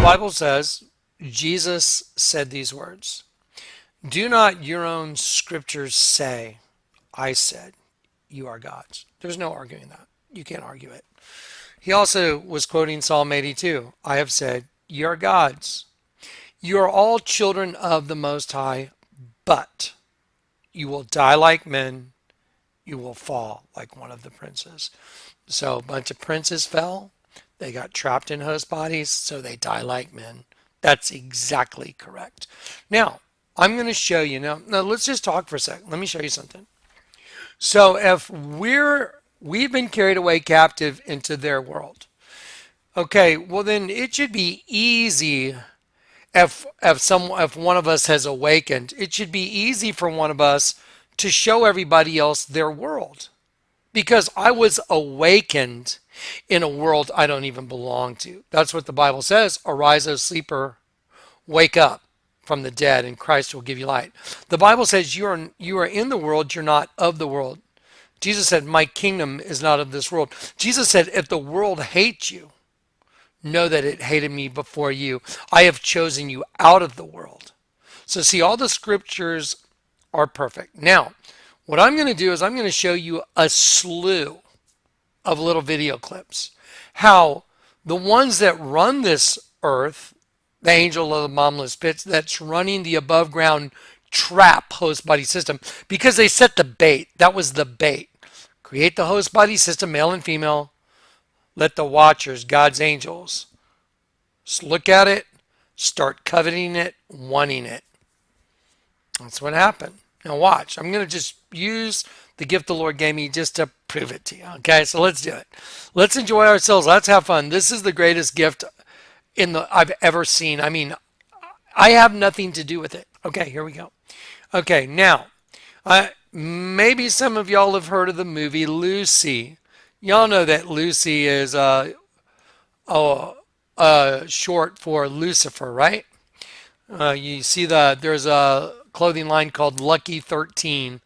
Bible says, Jesus said these words, "Do not your own scriptures say, I said, you are gods." There's no arguing that. You can't argue it. He also was quoting Psalm 82. "I have said, you are gods. You are all children of the Most High, but you will die like men. You will fall like one of the princes." So a bunch of princes fell. They got trapped in host bodies, so they die like men. That's exactly correct. Now, I'm going to show you. Now, let's just talk for a second. Let me show you something. So if we've been carried away captive into their world, okay, well then it should be easy if one of us has awakened. It should be easy for one of us to show everybody else their world, because I was awakened in a world I don't even belong to. That's what the Bible says. "Arise, O sleeper, wake up from the dead, and Christ will give you light." The Bible says you are in the world, you're not of the world. Jesus said, "My kingdom is not of this world." Jesus said, "If the world hates you, know that it hated me before you. I have chosen you out of the world." So see, all the scriptures are perfect. Now, what I'm going to do is I'm going to show you a slew of little video clips. How the ones that run this earth, the angel of the bottomless pits that's running the above ground trap host body system, because they set the bait. That was the bait. Create the host body system, male and female. Let the watchers, God's angels, just look at it, start coveting it, wanting it. That's what happened. Now watch. I'm going to just use the gift the Lord gave me just to prove it to you. Okay, so let's do it. Let's enjoy ourselves. Let's have fun. This is the greatest gift I've ever seen. I mean, I have nothing to do with it. Okay, here we go. Okay, now, maybe some of y'all have heard of the movie Lucy. Y'all know that Lucy is short for Lucifer, right? You see there's a clothing line called Lucky 13.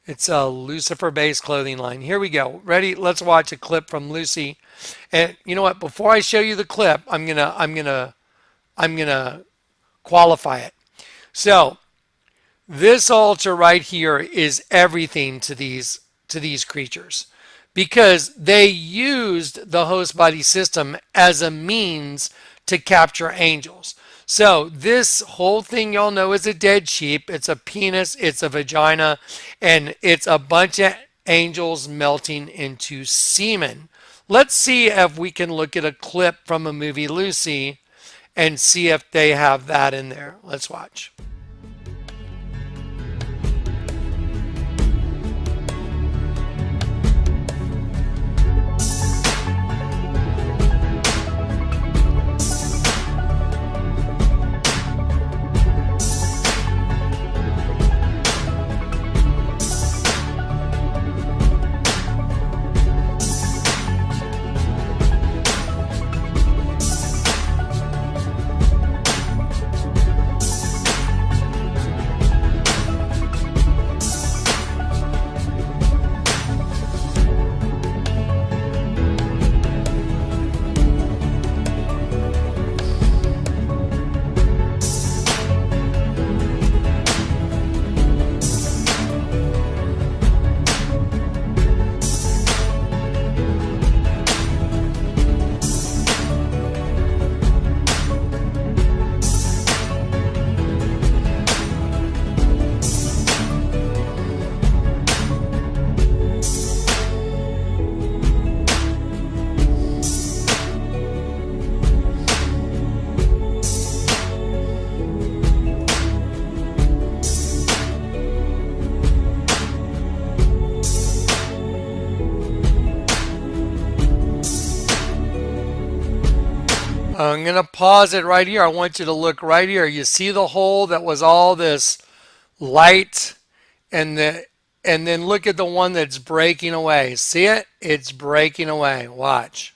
It's a Lucifer-based clothing line. Here we go. Ready? Let's watch a clip from Lucy. And you know what? Before I show you the clip, I'm gonna qualify it. So this altar right here is everything to these creatures, because they used the host body system as a means to capture angels. So this whole thing, y'all know, is a dead sheep. It's a penis, it's a vagina, and it's a bunch of angels melting into semen. Let's see if we can look at a clip from a movie Lucy and see if they have that in there. Let's watch. I'm going to pause it right here. I want you to look right here. You see the hole that was all this light, and then look at the one that's breaking away. See it? It's breaking away. Watch.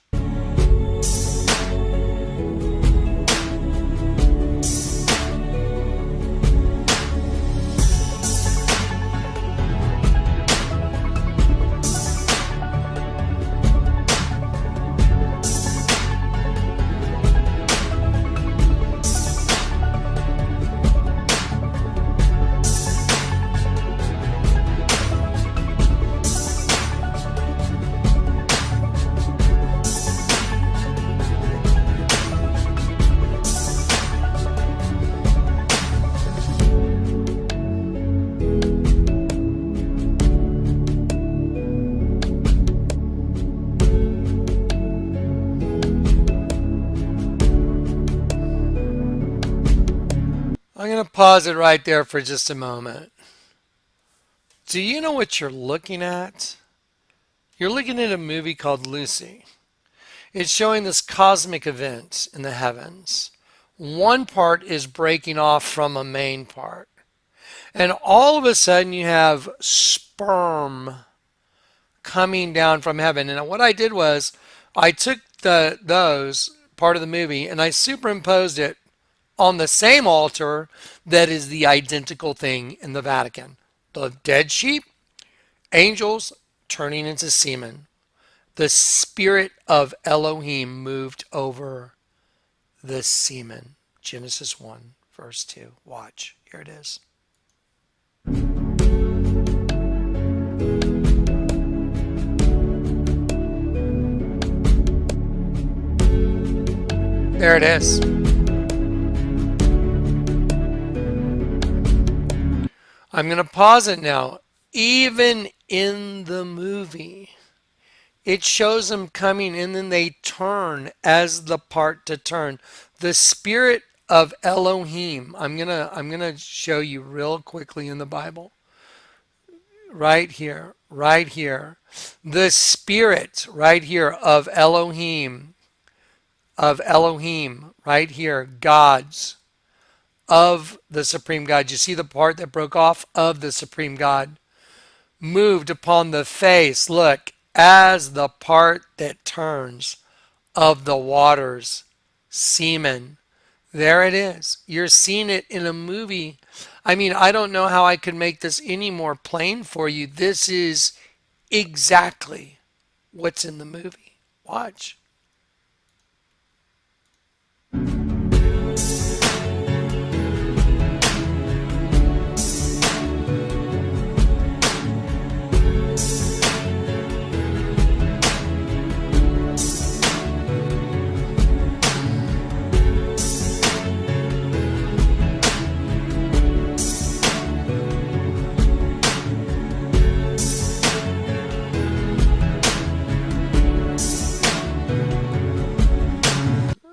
pause it right there for just a moment. Do you know what you're looking at? You're looking at a movie called Lucy. It's showing this cosmic event in the heavens. One part is breaking off from a main part. And all of a sudden you have sperm coming down from heaven. And what I did was I took those part of the movie and I superimposed it on the same altar that is the identical thing in the Vatican. The dead sheep, angels turning into semen. The spirit of Elohim moved over the semen. Genesis 1, verse 2. Watch. Here it is. There it is. I'm going to pause it now. Even in the movie, it shows them coming and then they turn as the part to turn. The spirit of Elohim. I'm gonna show you real quickly in the Bible. Right here. The spirit right here of Elohim, right here, God's, of the supreme God. You see the part that broke off? Of the supreme God. Moved upon the face, look, as the part that turns of the waters, semen. There it is. You're seeing it in a movie. I mean, I don't know how I could make this any more plain for you. This is exactly what's in the movie. Watch.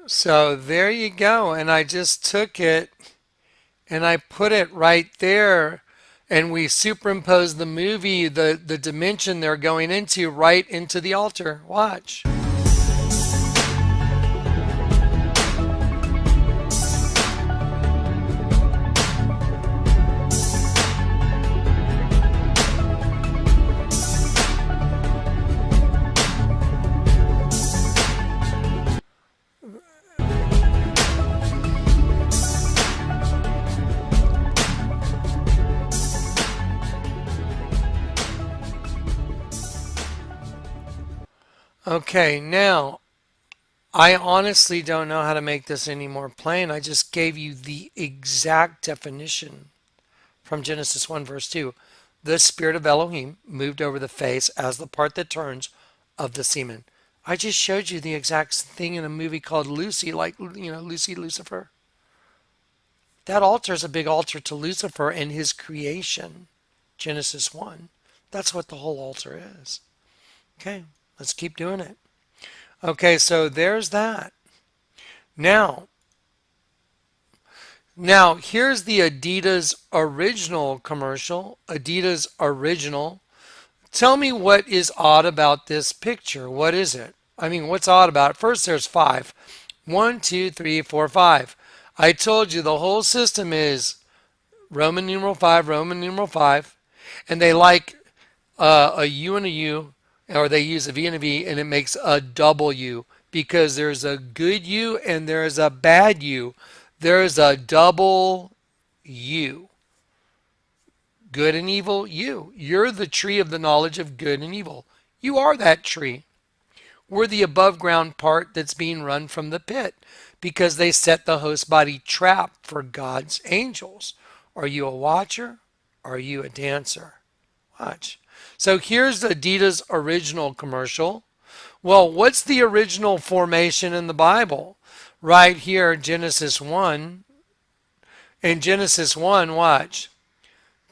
So there you go. And I just took it and I put it right there. And we superimposed the movie, the dimension they're going into, right into the altar. Watch. Okay, now, I honestly don't know how to make this any more plain. I just gave you the exact definition from Genesis 1, verse 2. The spirit of Elohim moved over the face as the part that turns of the semen. I just showed you the exact thing in a movie called Lucy, like, Lucy, Lucifer. That altar is a big altar to Lucifer and his creation, Genesis 1. That's what the whole altar is. Okay. Let's keep doing it. Okay, so there's that. Now here's the Adidas original commercial. Adidas original. Tell me what is odd about this picture. What is it? I mean, what's odd about it? First, there's 5. 1, 2, 3, 4, 5. I told you the whole system is Roman numeral 5, Roman numeral 5. And they like a U and a U, or they use a V and a V, and it makes a W because there's a good U and there's a bad U. There's a double U. Good and evil, you. You're the tree of the knowledge of good and evil. You are that tree. We're the above ground part that's being run from the pit because they set the host body trap for God's angels. Are you a watcher? Are you a dancer? Watch. So here's Adidas original commercial. Well, what's the original formation in the Bible? Right here, Genesis 1. In Genesis 1, watch.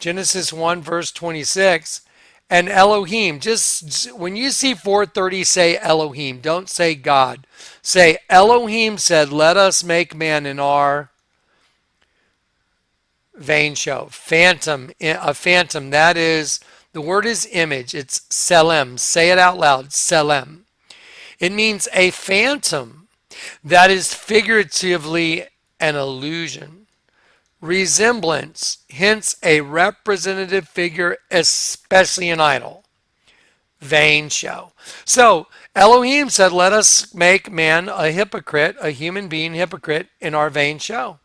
Genesis 1, verse 26. And Elohim, just when you see 4:30, say Elohim. Don't say God. Say Elohim said, let us make man in our vain show. Phantom, a phantom, that is, the word is image. It's selem. Say it out loud, selem. It means a phantom that is figuratively an illusion. Resemblance, hence a representative figure, especially an idol. Vain show. So Elohim said, let us make man a hypocrite, a human being hypocrite in our vain show.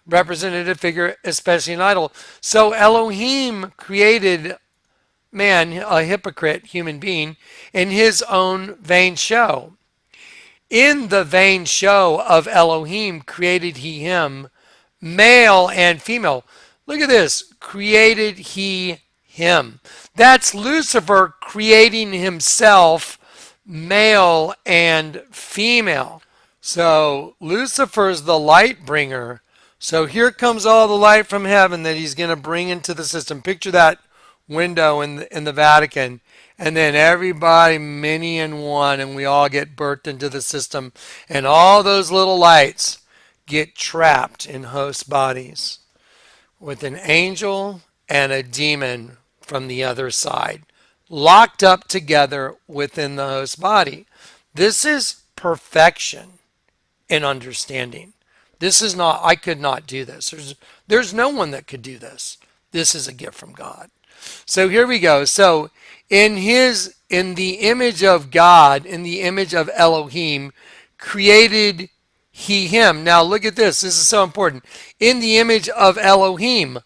Representative figure, especially an idol. So Elohim created man, a hypocrite human being, in his own vain show. In the vain show of Elohim created he him, male and female. Look at this. Created he him. That's Lucifer creating himself, male and female. So Lucifer's the light bringer. So here comes all the light from heaven that he's going to bring into the system. Picture that window in the Vatican. And then everybody, many in one, and we all get birthed into the system. And all those little lights get trapped in host bodies with an angel and a demon from the other side, locked up together within the host body. This is perfection in understanding. This is not, I could not do this. There's no one that could do this. This is a gift from God. So here we go. So in the image of God, in the image of Elohim, created he him. Now look at this. This is so important. In the image of Elohim.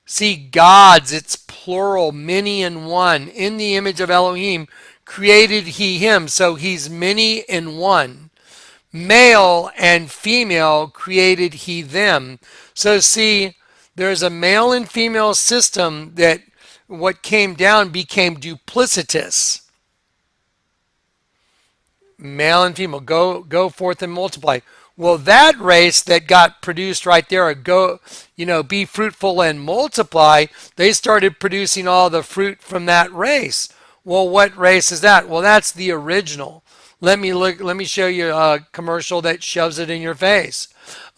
See, gods, it's plural, many in one. In the image of Elohim, created he him. So he's many in one. Male and female created he them. So see, there's a male and female system that what came down became duplicitous. Male and female, go forth and multiply. Well, that race that got produced right there, be fruitful and multiply, they started producing all the fruit from that race. Well, what race is that? Well, that's the original. Let me show you a commercial that shoves it in your face.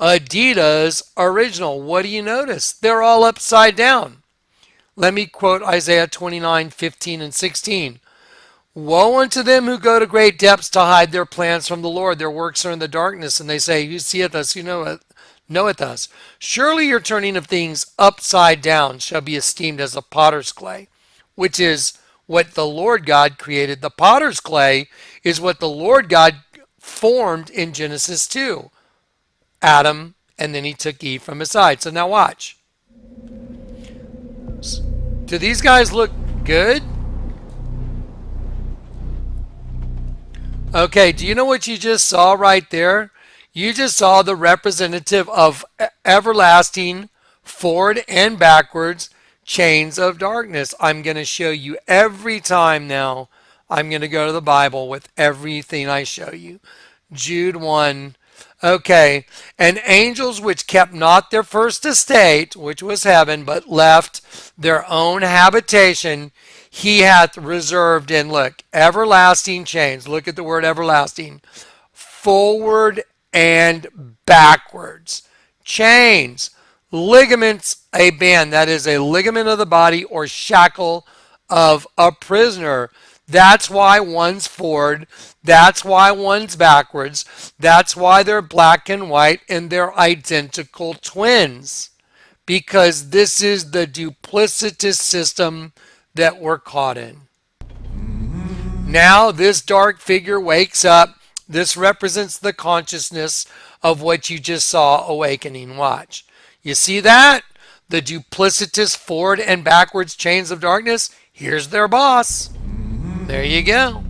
Adidas original. What do you notice? They're all upside down. Let me quote Isaiah 29:15 and 16. Woe unto them who go to great depths to hide their plans from the Lord. Their works are in the darkness, and they say, who seeth us, who knoweth us? Surely your turning of things upside down shall be esteemed as a potter's clay, which is what the Lord God created. The potter's clay is what the Lord God formed in Genesis 2. Adam, and then he took Eve from his side. So now watch. Do these guys look good? Okay, do you know what you just saw right there? You just saw the representative of everlasting, forward and backwards chains of darkness. I'm going to show you every time now. I'm going to go to the Bible with everything I show you. Jude 1. Okay, and angels which kept not their first estate, which was heaven, but left their own habitation, he hath reserved in, look, everlasting chains. Look at the word everlasting. Forward and backwards. Chains. Ligaments, a band. That is a ligament of the body or shackle of a prisoner. That's why one's forward. That's why one's backwards. That's why they're black and white and they're identical twins. Because this is the duplicitous system that we're caught in. Now this dark figure wakes up. This represents the consciousness of what you just saw awakening. Watch. You see that? The duplicitous forward and backwards chains of darkness. Here's their boss. There you go.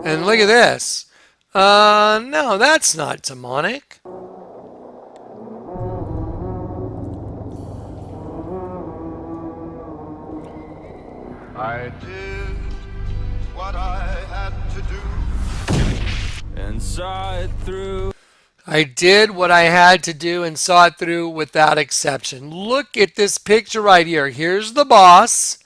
And look at this. No, that's not demonic. I did what I had to do and saw it through. I did what I had to do and saw it through without exception. Look at this picture right here. Here's the boss.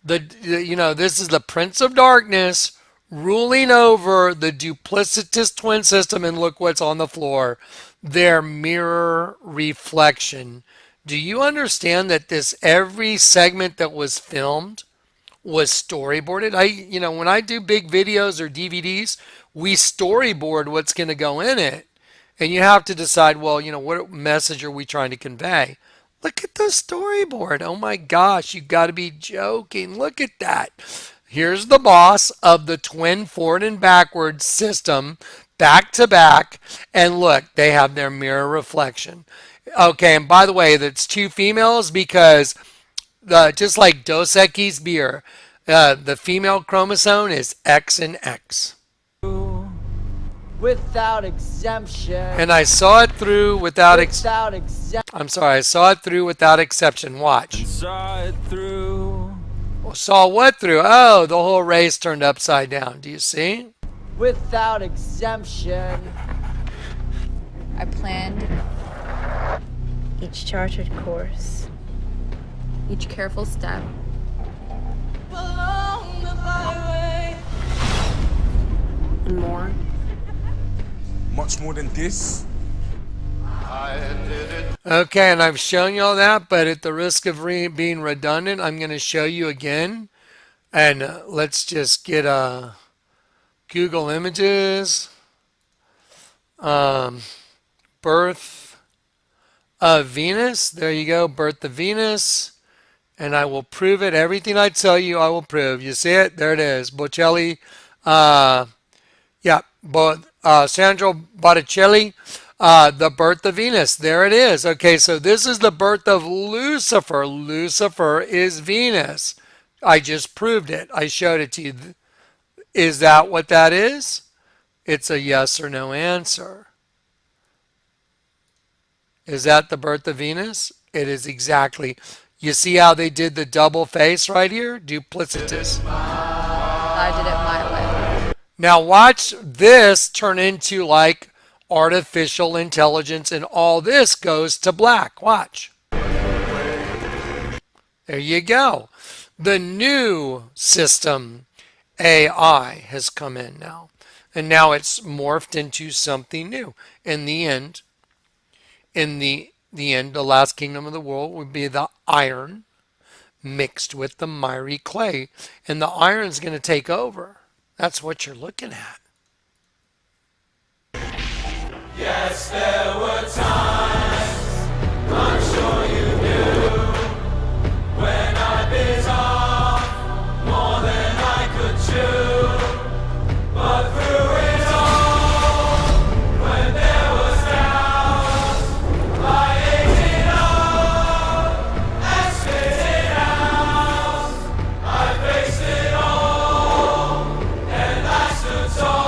This is the Prince of Darkness ruling over the duplicitous twin system, and look what's on the floor. Their mirror reflection. Do you understand that this every segment that was filmed was storyboarded? When I do big videos or DVDs, we storyboard what's going to go in it. And you have to decide, well, what message are we trying to convey? Look at the storyboard. Oh my gosh, you got to be joking. Look at that. Here's the boss of the twin forward and backward system, back to back. And look, they have their mirror reflection. Okay, and by the way, that's two females because just like Dos Equis beer, the female chromosome is X and X. Without exemption. And I saw it through without I'm sorry, I saw it through without exception. Watch. Saw it through. Saw what through? Oh, the whole race turned upside down. Do you see? Without exemption. I planned each chartered course, each careful step. Along the highway. And more. Much more than this. I did it. Okay, and I've shown you all that, but at the risk of being redundant, I'm going to show you again. And let's just get Google Images. Birth of Venus. There you go, birth of Venus. And I will prove it. Everything I tell you, I will prove. You see it? There it is. Botticelli. Sandro Botticelli. The birth of Venus. There it is. Okay, so this is the birth of Lucifer. Lucifer is Venus. I just proved it. I showed it to you. Is that what that is? It's a yes or no answer. Is that the birth of Venus? It is exactly. You see how they did the double face right here? Duplicitous. I did it my way. Now watch this turn into like artificial intelligence, and all this goes to black. Watch. There you go. The new system AI has come in now. And now it's morphed into something new. In the end, the last kingdom of the world would be the iron mixed with the miry clay. And the iron's going to take over. That's what you're looking at. Yes, there were times, I'm sure you knew, when I bit off more than I could chew. But through it all, when there was doubt, I ate it up and spit it out. I faced it all, and I stood tall.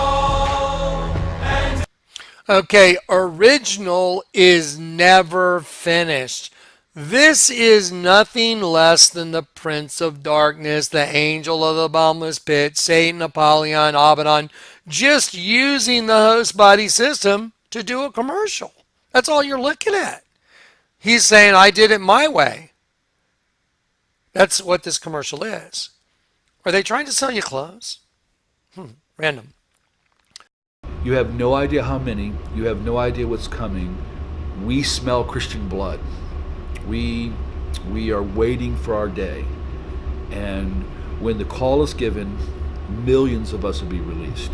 Okay, original is never finished. This is nothing less than the Prince of Darkness, the angel of the bottomless pit, Satan, Apollyon, Abaddon, just using the host body system to do a commercial. That's all you're looking at. He's saying, I did it my way. That's what this commercial is. Are they trying to sell you clothes? Random. You have no idea how many. You have no idea what's coming. We smell Christian blood. We are waiting for our day. And when the call is given, millions of us will be released.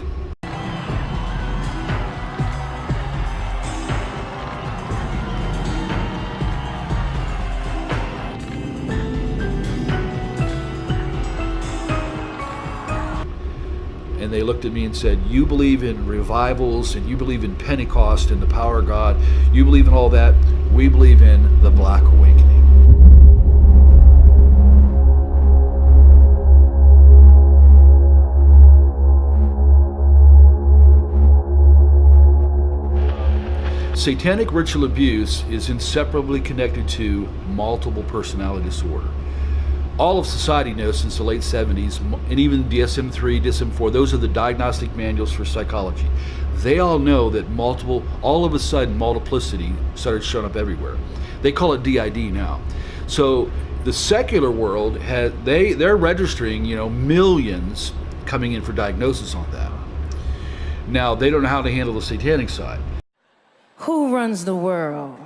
And they looked at me and said, you believe in revivals and you believe in Pentecost and the power of God. You believe in all that. We believe in the Black Awakening. Satanic ritual abuse is inseparably connected to multiple personality disorder. All of society knows since the late 70s, and even DSM-3, DSM-4, those are the diagnostic manuals for psychology. They all know that all of a sudden, multiplicity started showing up everywhere. They call it DID now. So the secular world, they're registering, millions coming in for diagnosis on that. Now, they don't know how to handle the satanic side. Who runs the world?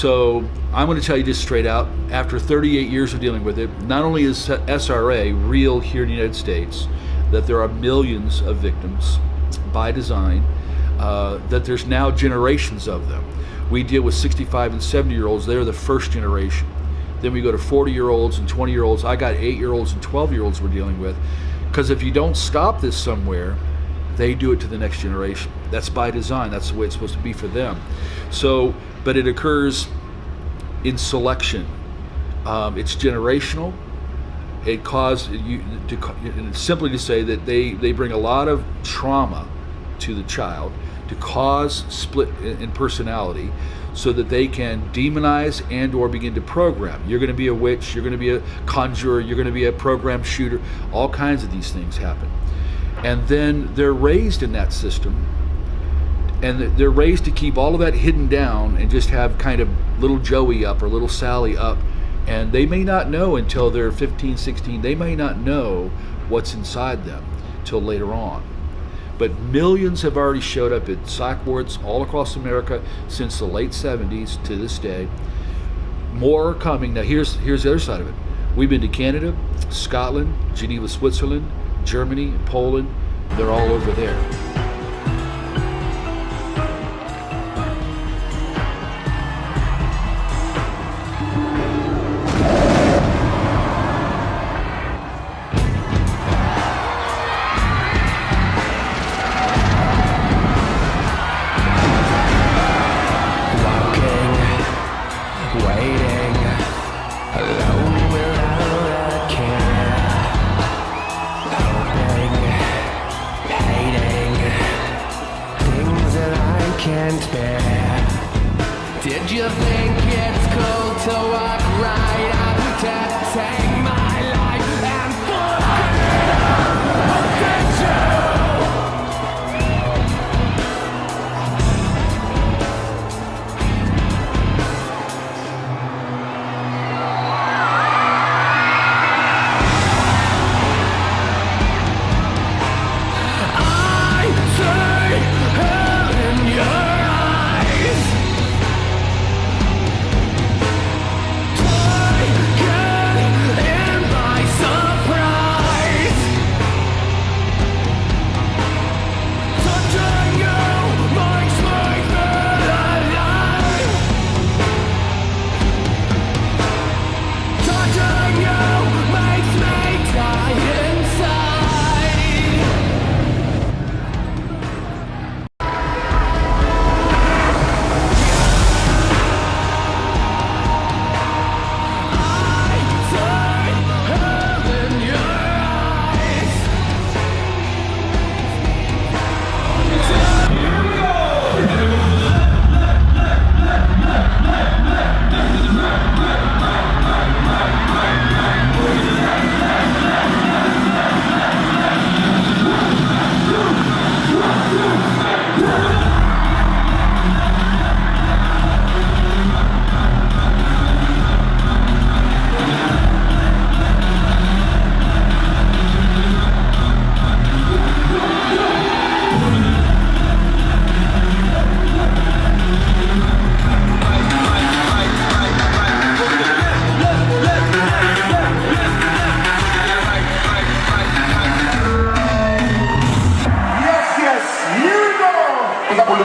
So I'm going to tell you just straight out, after 38 years of dealing with it, not only is SRA real here in the United States, that there are millions of victims by design, that there's now generations of them. We deal with 65 and 70-year-olds. They're the first generation. Then we go to 40-year-olds and 20-year-olds. I got 8-year-olds and 12-year-olds we're dealing with. Because if you don't stop this somewhere, they do it to the next generation. That's by design. That's the way it's supposed to be for them. So, but it occurs in selection. It's generational. It caused you to simply to say that they bring a lot of trauma to the child to cause split in personality, so that they can demonize and or begin to program. You're going to be a witch, you're going to be a conjurer, you're going to be a program shooter. All kinds of these things happen. And then they're raised in that system, and they're raised to keep all of that hidden down and just have kind of little Joey up or little Sally up. And they may not know until they're 15, 16, they may not know what's inside them till later on. But millions have already showed up at psych wards all across America since the late 70s to this day. More are coming. Now here's the other side of it. We've been to Canada, Scotland, Geneva, Switzerland, Germany, Poland. They're all over there. Did you think it's cool to walk right up to take my life and forget I see hell in your eyes.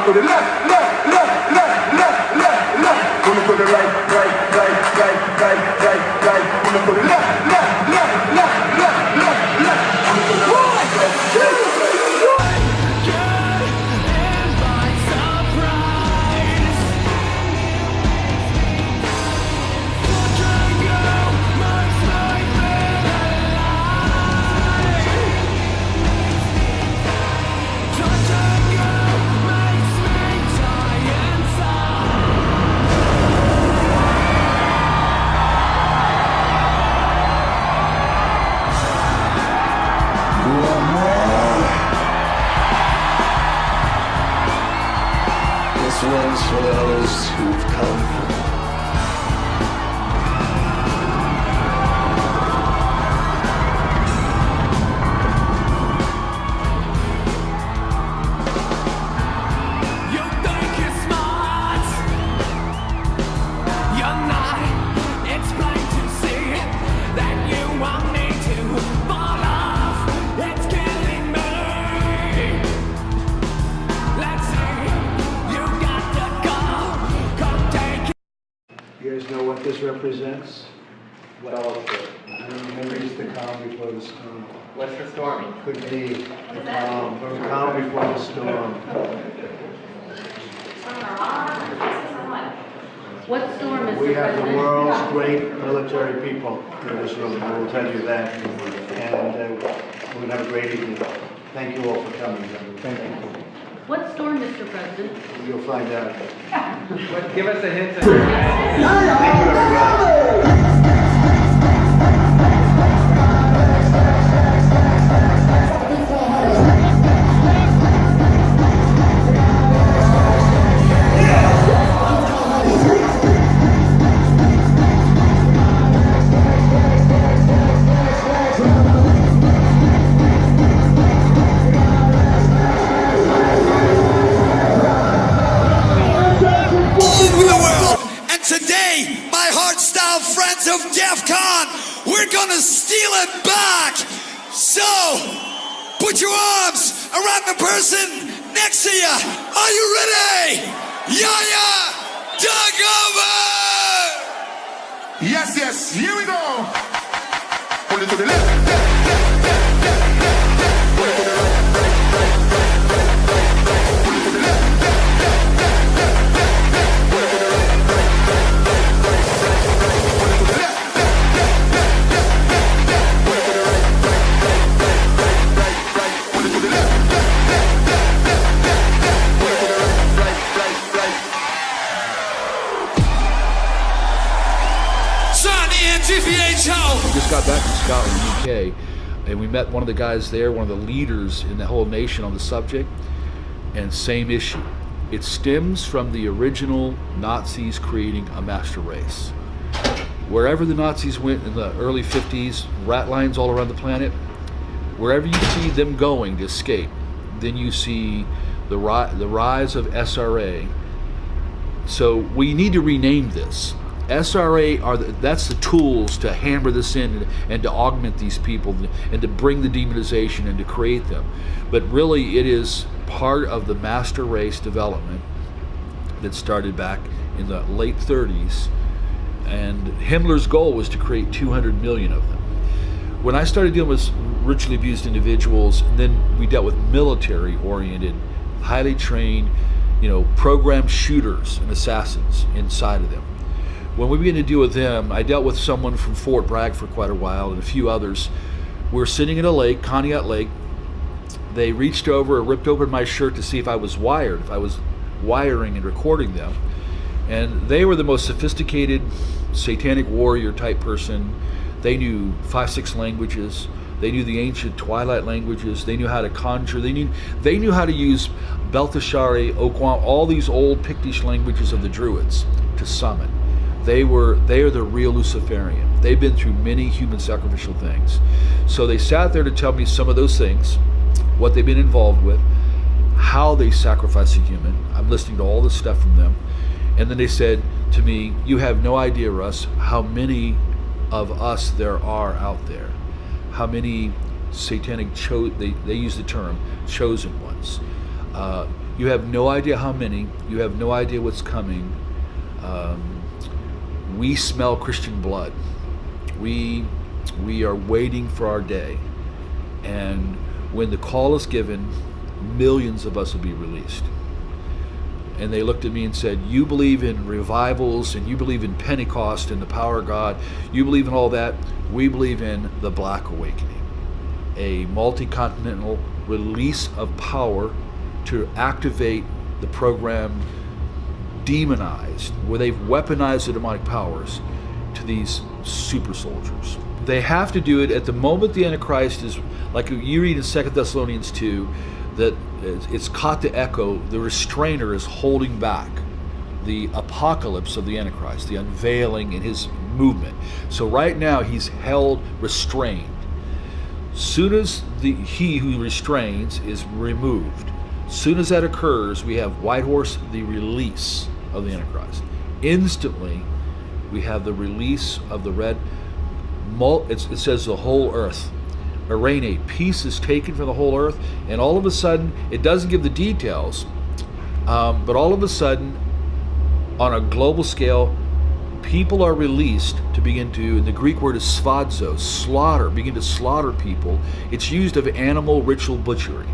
To the left, left, left, left, left, left, left. Pull to the right, right, right, right, right, right, right. Pull to the left, left, left, left, left, left, left. Pull to the right, right, right. This one's for those who've come. You think you're smart? this represents? Fellowship. And memories the calm before the storm. What's the stormy? Could be the calm before the storm. What storm is We the have the president? world's great military people in this room. I will tell you that. And we're going to have a great evening. Thank you all for coming. Thank you. What storm, Mr. President? You'll find out. Give us a hint. Thank you, everybody. Today, my hard-style friends of DEF CON, we're gonna steal it back! So, put your arms around the person next to you. Are you ready? Yaya, dug over! Yes, yes, here we go. Pull it to the left. Pull it to the right. Pull it to the left. Pull it to the right. Pull it to the left. Pull it to the right. Right. Pull it to the left. Pull it to the right. GPHO. We just got back from Scotland, UK, and we met one of the guys there, one of the leaders in the whole nation on the subject, and same issue. It stems from the original Nazis creating a master race. Wherever the Nazis went in the early 50s, rat lines all around the planet, wherever you see them going to escape, then you see the rise of SRA. So we need to rename this. SRA that's the tools to hammer this in and to augment these people and to bring the demonization and to create them. But really it is part of the master race development that started back in the late 30s, and Himmler's goal was to create 200 million of them. When I started dealing with ritually abused individuals, then we dealt with military-oriented, highly trained, programmed shooters and assassins inside of them. When we began to deal with them, I dealt with someone from Fort Bragg for quite a while and a few others. We were sitting in a lake, Conneaut Lake. They reached over and ripped open my shirt to see if I was wired, if I was wiring and recording them. And they were the most sophisticated satanic warrior type person. They knew 5-6 languages. They knew the ancient Twilight languages. They knew how to conjure. They knew how to use Belteshazzar, Okwam, all these old Pictish languages of the Druids to summon. They are the real Luciferian. They've been through many human sacrificial things. So they sat there to tell me some of those things, what they've been involved with, how they sacrifice a human. I'm listening to all this stuff from them. And then they said to me, you have no idea, Russ, how many of us there are out there. How many satanic, they use the term, chosen ones. You have no idea how many. You have no idea what's coming. We smell Christian blood. We are waiting for our day. And when the call is given, millions of us will be released. And they looked at me and said, you believe in revivals and you believe in Pentecost and the power of God. You believe in all that. We believe in the Black Awakening, a multi-continental release of power to activate the program demonized, where they've weaponized the demonic powers to these super soldiers. They have to do it at the moment the Antichrist is, like you read in 2 Thessalonians 2, that it's caught the echo, the restrainer is holding back the apocalypse of the Antichrist, the unveiling in his movement. So right now he's held restrained. Soon as he who restrains is removed, soon as that occurs, we have White Horse, the release of the Antichrist. Instantly, we have the release of the red. It says the whole earth. Arene, peace is taken from the whole earth, and all of a sudden, it doesn't give the details, but all of a sudden, on a global scale, people are released to begin to, and the Greek word is svadzo, slaughter, begin to slaughter people. It's used of animal ritual butchery,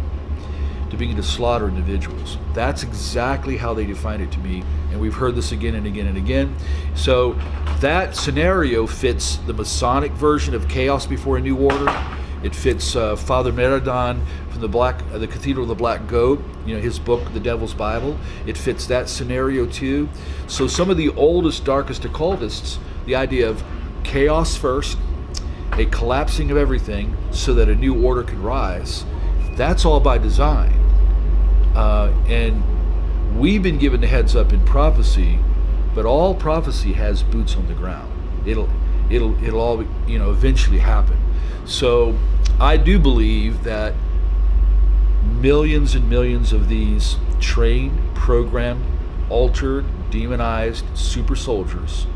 to begin to slaughter individuals. That's exactly how they define it to me, and we've heard this again and again and again. So that scenario fits the Masonic version of chaos before a new order. It fits Father Meradon from the Cathedral of the Black Goat, his book, The Devil's Bible. It fits that scenario too. So some of the oldest, darkest occultists, the idea of chaos first, a collapsing of everything so that a new order can rise, that's all by design. And we've been given the heads up in prophecy, but all prophecy has boots on the ground. It'll all eventually happen. So I do believe that millions and millions of these trained, programmed, altered, demonized super soldiers,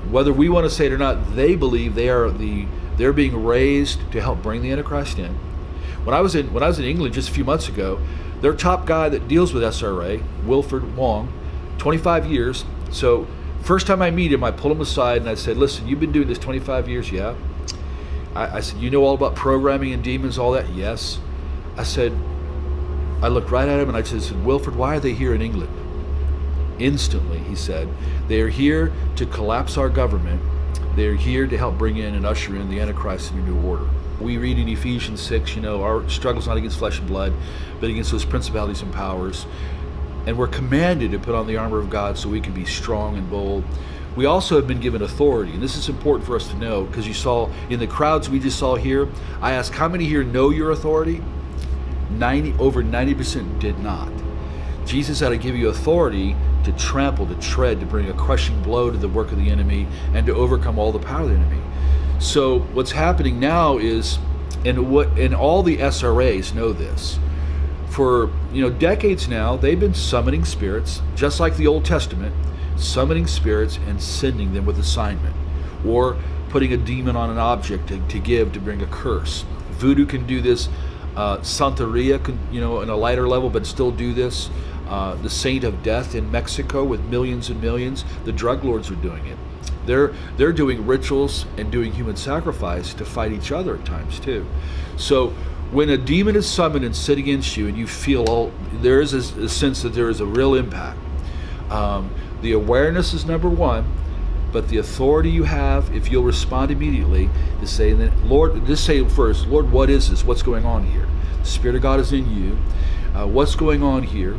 whether we want to say it or not, they believe they're being raised to help bring the Antichrist in. When I was in England just a few months ago, their top guy that deals with SRA, Wilfred Wong, 25 years. So first time I meet him, I pull him aside and I said, "Listen, you've been doing this 25 years, yeah?" I said, "You know all about programming and demons, all that?" "Yes." I said, I looked right at him and I said, "Wilfred, why are they here in England?" Instantly, he said, "They are here to collapse our government. They are here to help bring in and usher in the Antichrist in a new order." We read in Ephesians 6, our struggle's not against flesh and blood, but against those principalities and powers. And we're commanded to put on the armor of God so we can be strong and bold. We also have been given authority, and this is important for us to know, because you saw in the crowds we just saw here, I asked how many here know your authority? Over 90% did not. Jesus had to give you authority to trample, to tread, to bring a crushing blow to the work of the enemy, and to overcome all the power of the enemy. So what's happening now is, and all the SRAs know this, for decades now, they've been summoning spirits, just like the Old Testament, summoning spirits and sending them with assignment, or putting a demon on an object to bring a curse. Voodoo can do this. Santeria can, in a lighter level, but still do this. The Saint of Death in Mexico with millions and millions. The drug lords are doing it. They're doing rituals and doing human sacrifice to fight each other at times too. So when a demon is summoned and sit against you, and you feel there is a sense that there is a real impact. The awareness is number one, but the authority you have, if you'll respond immediately, to say, Lord, just say first, "Lord, what is this? What's going on here? The Spirit of God is in you. What's going on here?"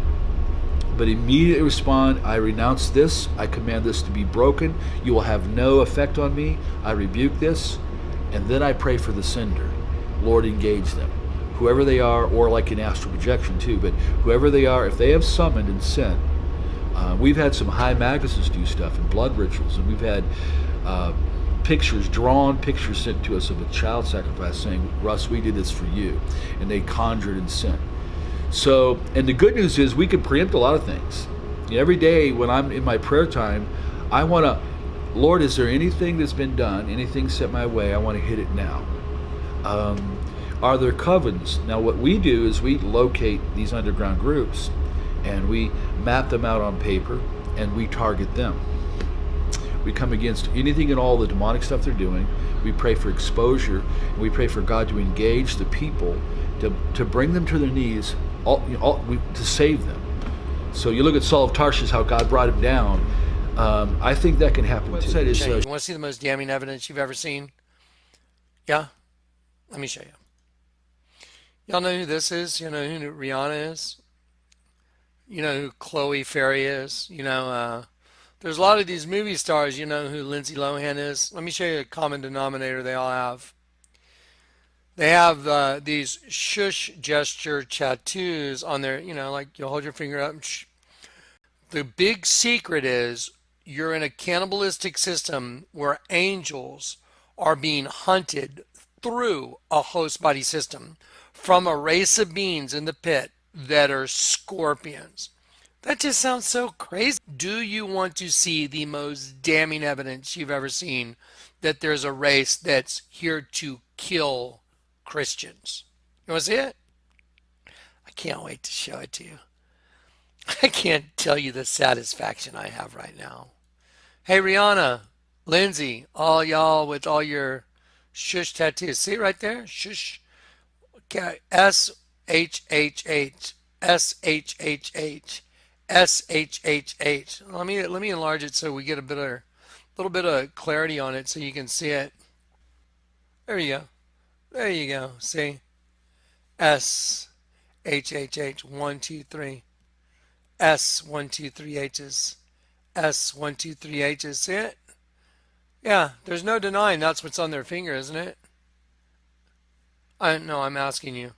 But immediately respond, "I renounce this. I command this to be broken. You will have no effect on me. I rebuke this." And then I pray for the sender. Lord, engage them. Whoever they are, or like in astral projection too, but whoever they are, if they have summoned and sent, we've had some high magnuses do stuff and blood rituals, and we've had drawn pictures sent to us of a child sacrifice saying, "Russ, we did this for you." And they conjured and sent. So, and the good news is we can preempt a lot of things. Every day when I'm in my prayer time, I want to, Lord, is there anything that's been done, anything set my way? I want to hit it now. Are there covens? Now what we do is we locate these underground groups and we map them out on paper and we target them. We come against anything and all the demonic stuff they're doing. We pray for exposure, and we pray for God to engage the people, to bring them to their knees, to save them. So you look at Saul of Tarshish, how God brought him down. I think that can happen too. You want to see the most damning evidence you've ever seen? Yeah? Let me show you. Y'all know who this is? You know who Rihanna is? You know who Chloe Ferry is? There's a lot of these movie stars. You know who Lindsay Lohan is? Let me show you a common denominator they all have. They have these shush gesture tattoos on their, like you'll hold your finger up. The big secret is you're in a cannibalistic system where angels are being hunted through a host body system from a race of beings in the pit that are scorpions. That just sounds so crazy. Do you want to see the most damning evidence you've ever seen that there's a race that's here to kill Christians? You want to see it? I can't wait to show it to you. I can't tell you the satisfaction I have right now. Hey, Rihanna, Lindsay, all y'all with all your shush tattoos. See right there? Shush. Okay. S-H-H-H. S-H-H-H. S-H-H-H. Let me enlarge it so we get little bit of clarity on it so you can see it. There you go. There you go. See? S H H H 1 2 3. S 1 2 3 H's. S 1 2 3 H's. See it? Yeah, there's no denying that's what's on their finger, isn't it? No, I'm asking you.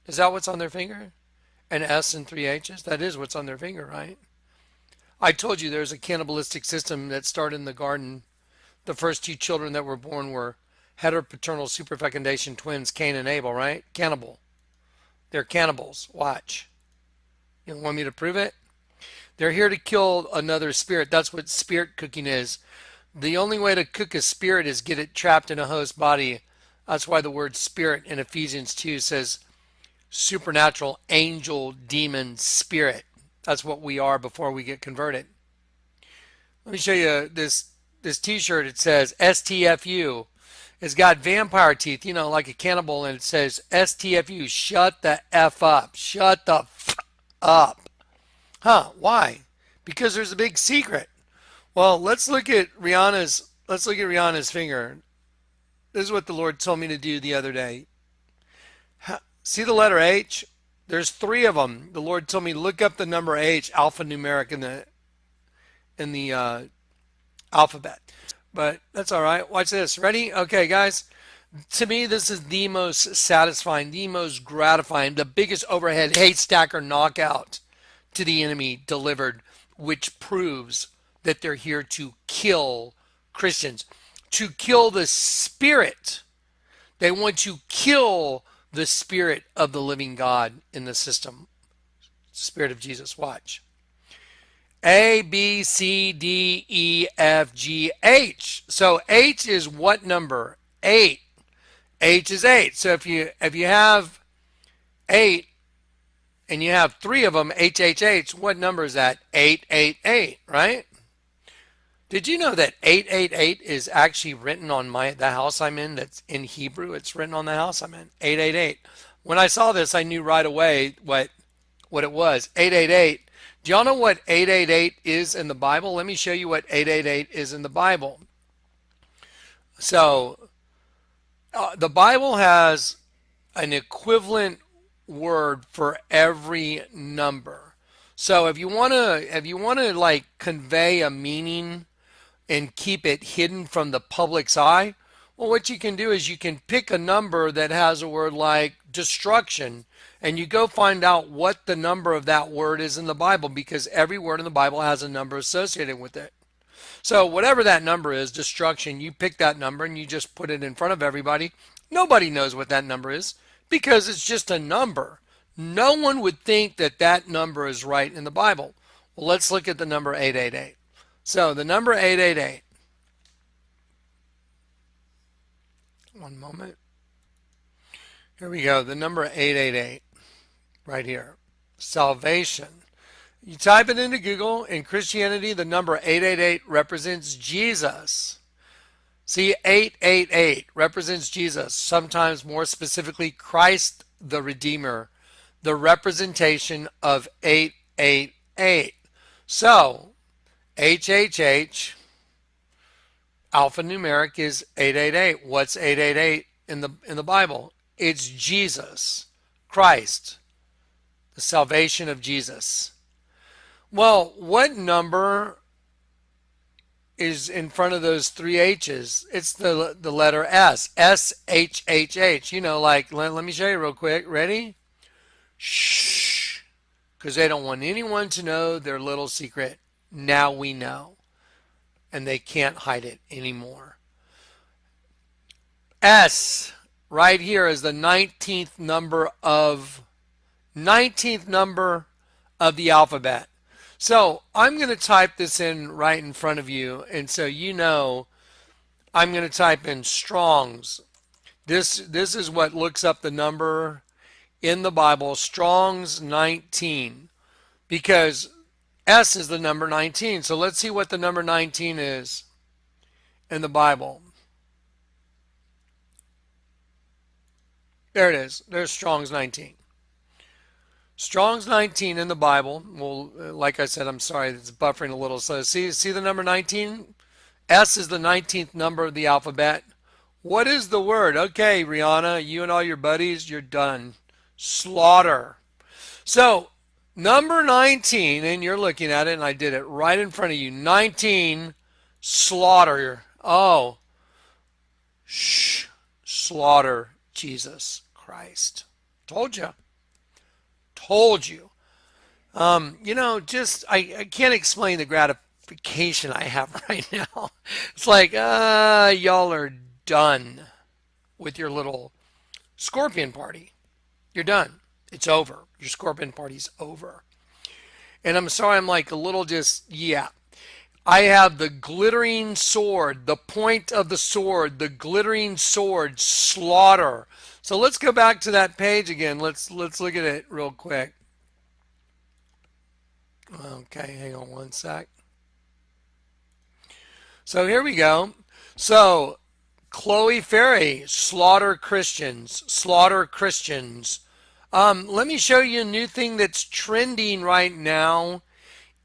Is that what's on their finger? An S and 3 H's? That is what's on their finger, right? I told you there's a cannibalistic system that started in the garden. The first two children that were born were heteropaternal superfecundation twins, Cain and Abel, right? Cannibal. They're cannibals. Watch. You want me to prove it? They're here to kill another spirit. That's what spirit cooking is. The only way to cook a spirit is get it trapped in a host body. That's why the word spirit in Ephesians 2 says supernatural, angel, demon, spirit. That's what we are before we get converted. Let me show you this t-shirt. It says STFU. It's got vampire teeth, like a cannibal, and it says STFU, shut the F up. Shut the F up. Huh, why? Because there's a big secret. Well, let's look at Rihanna's finger. This is what the Lord told me to do the other day. See the letter H? There's 3 of them. The Lord told me look up the number H, alphanumeric in the alphabet. But that's all right. Watch this. Ready? Okay, guys. To me, this is the most satisfying, the most gratifying, the biggest overhead haystack or knockout to the enemy delivered, which proves that they're here to kill Christians, to kill the spirit. They want to kill the spirit of the living God in the system. Spirit of Jesus. Watch. A, B, C, D, E, F, G, H. So H is what number? 8. H is 8. So if you have 8 and you have 3 of them, H, H, H, what number is that? 888, right? Did you know that 888 is actually written on the house I'm in? That's in Hebrew. It's written on the house I'm in. 888. When I saw this, I knew right away what it was. 888. Do y'all know what 888 is in the Bible? Let me show you what 888 is in the Bible. So, the Bible has an equivalent word for every number. So if you want to like convey a meaning and keep it hidden from the public's eye, well, what you can do is you can pick a number that has a word like destruction, and you go find out what the number of that word is in the Bible, because every word in the Bible has a number associated with it. So whatever that number is, destruction, you pick that number and you just put it in front of everybody. Nobody knows what that number is because it's just a number. No one would think that that number is right in the Bible. Well, let's look at the number 888. So the number 888. One moment. Here we go. The number 888 right here. Salvation. You type it into Google. In Christianity, the number 888 represents Jesus. See, 888 represents Jesus. Sometimes more specifically, Christ the Redeemer. The representation of 888. So, HHH, alphanumeric, is 888. What's 888 in the Bible? It's Jesus, Christ, the salvation of Jesus. Well, what number is in front of those 3 H's? It's the letter S. S-H-H-H. You know, like, let me show you real quick. Ready? Shh. Because they don't want anyone to know their little secret. Now we know. And they can't hide it anymore. S right here is the 19th number of the alphabet. So I'm going to type this in right in front of you, and so you know I'm going to type in Strong's. This is what looks up the number in the Bible, Strong's 19, because S is the number 19. So let's see what the number 19 is in the Bible. There it is. There's Strong's 19. Strong's 19 in the Bible. Well, like I said, I'm sorry, it's buffering a little. So see the number 19? S is the 19th number of the alphabet. What is the word? Okay, Rihanna, you and all your buddies, you're done. Slaughter. So, number 19, and you're looking at it, and I did it right in front of you. 19, slaughter. Oh, slaughter Jesus Christ. Told you. Told you. You know, just, I can't explain the gratification I have right now. It's like, y'all are done with your little scorpion party. You're done. It's over. Your scorpion party's over. And I'm sorry, I'm like a little just, yeah. I have the glittering sword, the point of the sword, the glittering sword, slaughter. So let's go back to that page again. Let's look at it real quick. Okay, hang on one sec. So here we go. So Chloe Ferry, slaughter Christians, slaughter Christians. Let me show you a new thing that's trending right now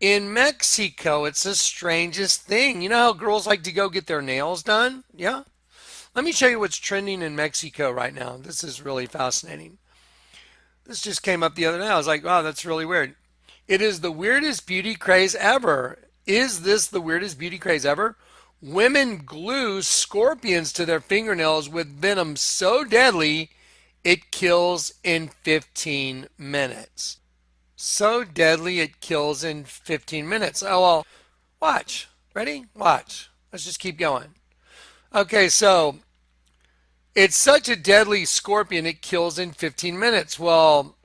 in Mexico. It's the strangest thing. You know how girls like to go get their nails done? Yeah. Let me show you what's trending in Mexico right now. This is really fascinating. This just came up the other day. I was like, wow, that's really weird. It is the weirdest beauty craze ever. Is this the weirdest beauty craze ever? Women glue scorpions to their fingernails with venom so deadly it kills in 15 minutes. So deadly it kills in 15 minutes. Oh, well, watch. Ready? Watch. Let's just keep going. Okay, so it's such a deadly scorpion it kills in 15 minutes. Well,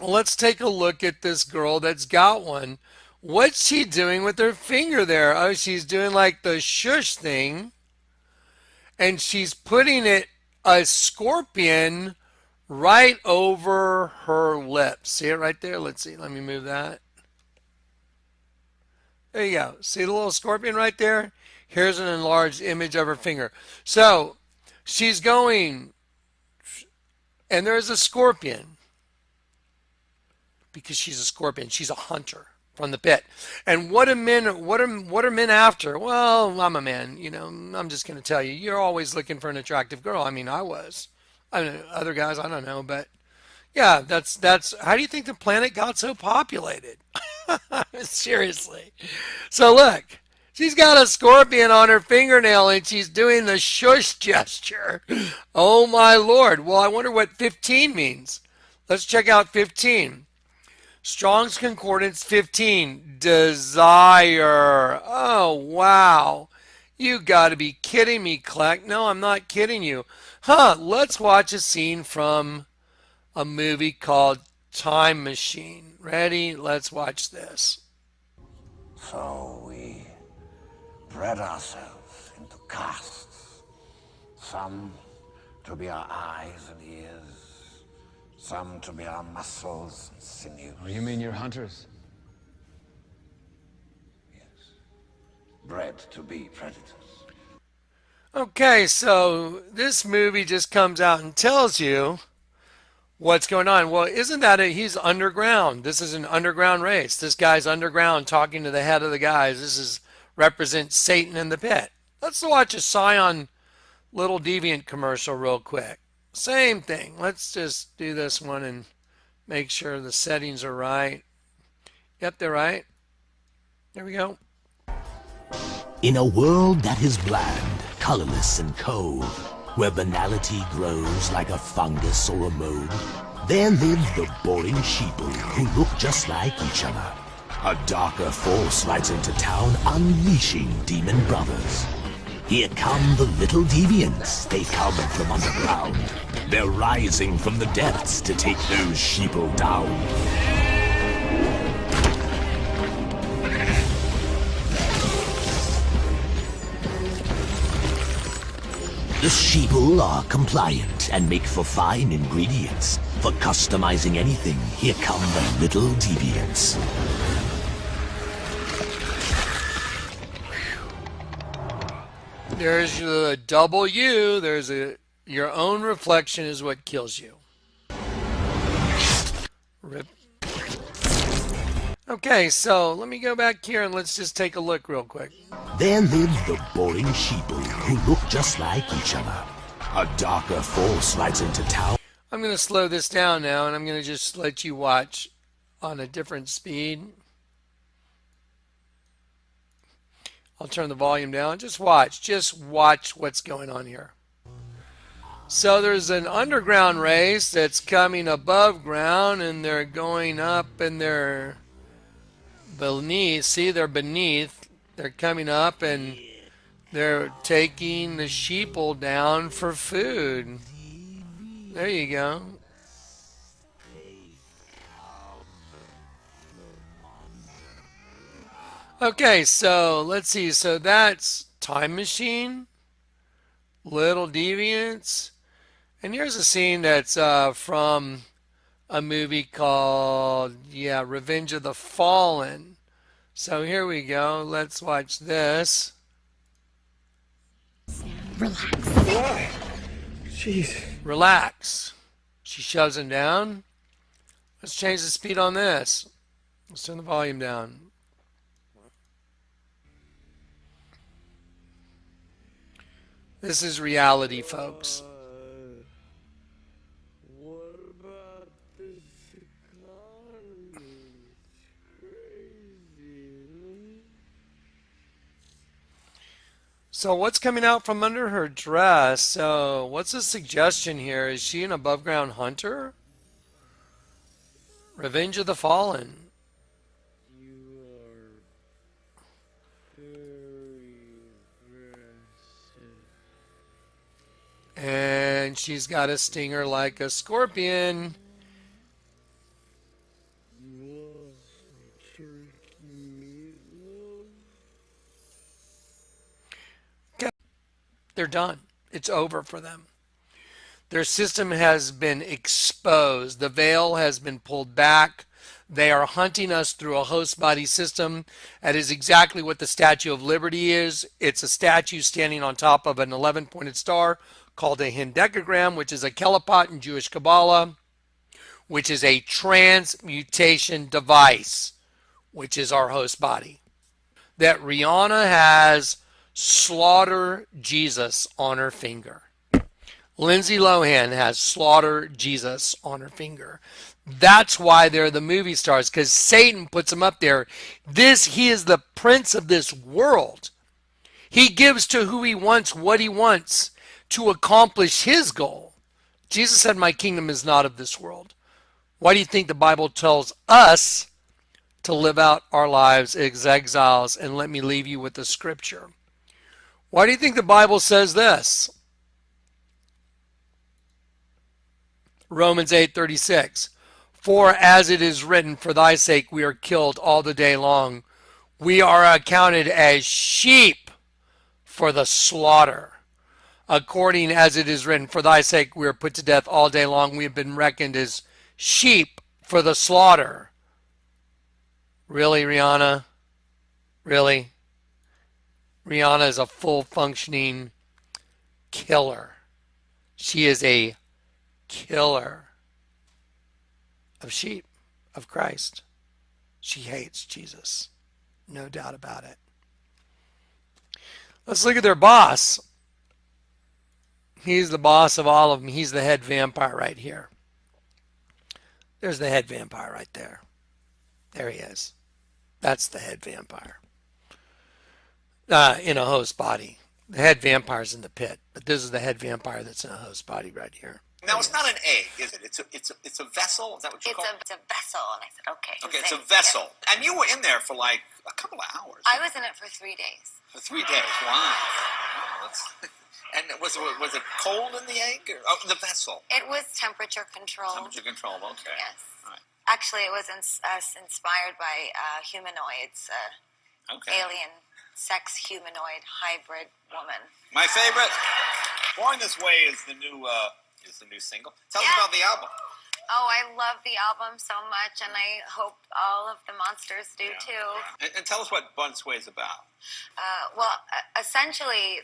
let's take a look at this girl that's got one. What's she doing with her finger there? Oh, she's doing like the shush thing. And she's putting a scorpion right over her lips. See it right there? Let's see. Let me move that. There you go. See the little scorpion right there? Here's an enlarged image of her finger. So she's going, and there's a scorpion. Because she's a scorpion. She's a hunter from the pit. And what are men after? Well, I'm a man, you know, I'm just going to tell you, you're always looking for an attractive girl. I mean, I was. I mean, other guys, I don't know, but yeah, that's how do you think the planet got so populated? Seriously. So look, she's got a scorpion on her fingernail and she's doing the shush gesture. Oh my Lord. Well, I wonder what 15 means. Let's check out 15. Strong's Concordance 15, desire. Oh, wow. You got to be kidding me, Kleck. No, I'm not kidding you. Let's watch a scene from a movie called Time Machine. Ready? Let's watch this. So we spread ourselves into castes. Some to be our eyes and ears. Some to be our muscles and sinews. Oh, you mean you're hunters? Yes. Bred to be predators. Okay, so this movie just comes out and tells you what's going on. Well, isn't that he's underground? This is an underground race. This guy's underground talking to the head of the guys. This represents Satan in the pit. Let's watch a Scion Little Deviant commercial real quick. Same thing. Let's just do this one and make sure the settings are right. Yep, they're right. There we go. In a world that is bland, colorless and cold, where banality grows like a fungus or a mold, there live the boring sheeple who look just like each other. A darker force rides into town, unleashing demon brothers. Here come the little deviants. They come from underground. They're rising from the depths to take those sheeple down. The sheeple are compliant and make for fine ingredients. For customizing anything, here come the little deviants. There's the double you. There's your own reflection is what kills you. Rip. Okay, so let me go back here and let's just take a look real quick. There lived the boring sheeple who looked just like each other. A darker force rides into town. I'm going to slow this down now and I'm going to just let you watch on a different speed. I'll turn the volume down. Just watch what's going on here. So there's an underground race that's coming above ground and they're going up and they're beneath. See, they're beneath. They're coming up and they're taking the sheeple down for food. There you go. Okay, so let's see. So that's Time Machine, Little Deviants. And here's a scene that's from a movie called, Revenge of the Fallen. So here we go. Let's watch this. Relax. Why? Jeez. Relax. She shoves him down. Let's change the speed on this. Let's turn the volume down. This is reality, folks. So what's coming out from under her dress? So what's the suggestion here? Is she an above ground hunter? Revenge of the Fallen. And she's got a stinger like a scorpion. Okay. They're done. It's over for them. Their system has been exposed. The veil has been pulled back. They are hunting us through a host body system. That is exactly what the Statue of Liberty is. It's a statue standing on top of an 11-pointed star called a hendecagram, which is a kelipot in Jewish Kabbalah, which is a transmutation device, which is our host body. That Rihanna has Slaughter Jesus on her finger. Lindsay Lohan has Slaughter Jesus on her finger. That's why they're the movie stars, because Satan puts them up there. He is the prince of this world. He gives to who he wants what he wants to accomplish his goal. Jesus said, my kingdom is not of this world. Why do you think the Bible tells us to live out our lives as exiles? And let me leave you with the scripture. Why do you think the Bible says this? Romans 8:36. For as it is written, for thy sake we are killed all the day long. We are accounted as sheep for the slaughter. According as it is written, for thy sake we are put to death all day long. We have been reckoned as sheep for the slaughter. Really, Rihanna? Really? Rihanna is a full functioning killer. She is a killer of sheep, of Christ. She hates Jesus. No doubt about it. Let's look at their boss. He's the boss of all of them. He's the head vampire right here. There's the head vampire right there. There he is. That's the head vampire. In a host body. The head vampire's in the pit, but this is the head vampire that's in a host body right here. Now, it's not an egg, is it? It's a vessel? Is that what you call it? It's a vessel. And I said, okay. Okay, it's a vessel. Yeah. And you were in there for like a couple of hours. I was in it for 3 days. For 3 days, wow. And was it cold in the egg? Or, the vessel? It was temperature controlled. Temperature controlled, okay. Yes. Right. Actually, it was inspired by humanoids, alien, sex humanoid hybrid woman. My favorite, Born This Way is the new single. Tell us about the album. Oh, I love the album so much, and I hope all of the monsters do too. And tell us what Bon Sway is about. Essentially,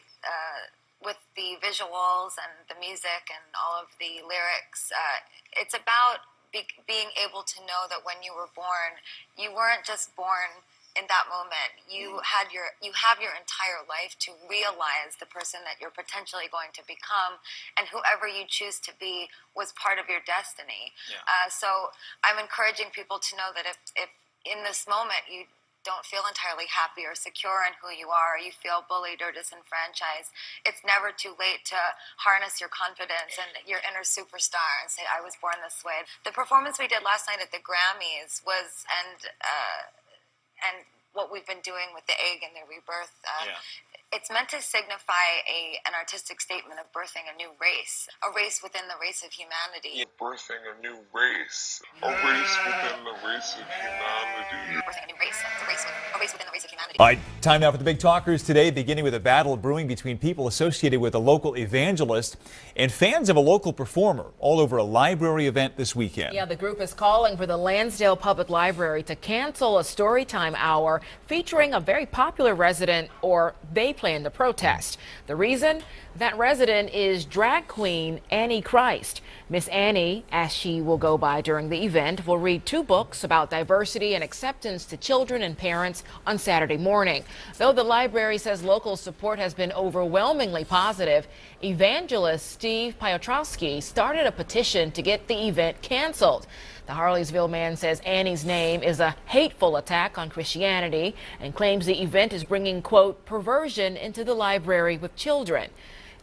with the visuals and the music and all of the lyrics, it's about being able to know that when you were born, you weren't just born in that moment. You have your entire life to realize the person that you're potentially going to become, and whoever you choose to be was part of your destiny. So I'm encouraging people to know that if in this moment you don't feel entirely happy or secure in who you are, or you feel bullied or disenfranchised, it's never too late to harness your confidence and your inner superstar and say, I was born this way. The performance we did last night at the Grammys was, and what we've been doing with the egg and the rebirth, it's meant to signify an artistic statement of birthing a new race, a race within the race of humanity. Birthing a new race, a race within the race of humanity. Birthing a new race, a race within the race of humanity. All right, time now for the big talkers today, beginning with a battle brewing between people associated with a local evangelist and fans of a local performer all over a library event this weekend. Yeah, the group is calling for the Lansdale Public Library to cancel a storytime hour featuring a very popular resident, or they plan to protest. The reason? That resident is drag queen Annie Christ. Miss Annie, as she will go by during the event, will read 2 books about diversity and acceptance to children and parents on Saturday morning. Though the library says local support has been overwhelmingly positive, evangelist Steve Piotrowski started a petition to get the event canceled. The Harleysville man says Annie's name is a hateful attack on Christianity and claims the event is bringing, quote, perversion into the library with children.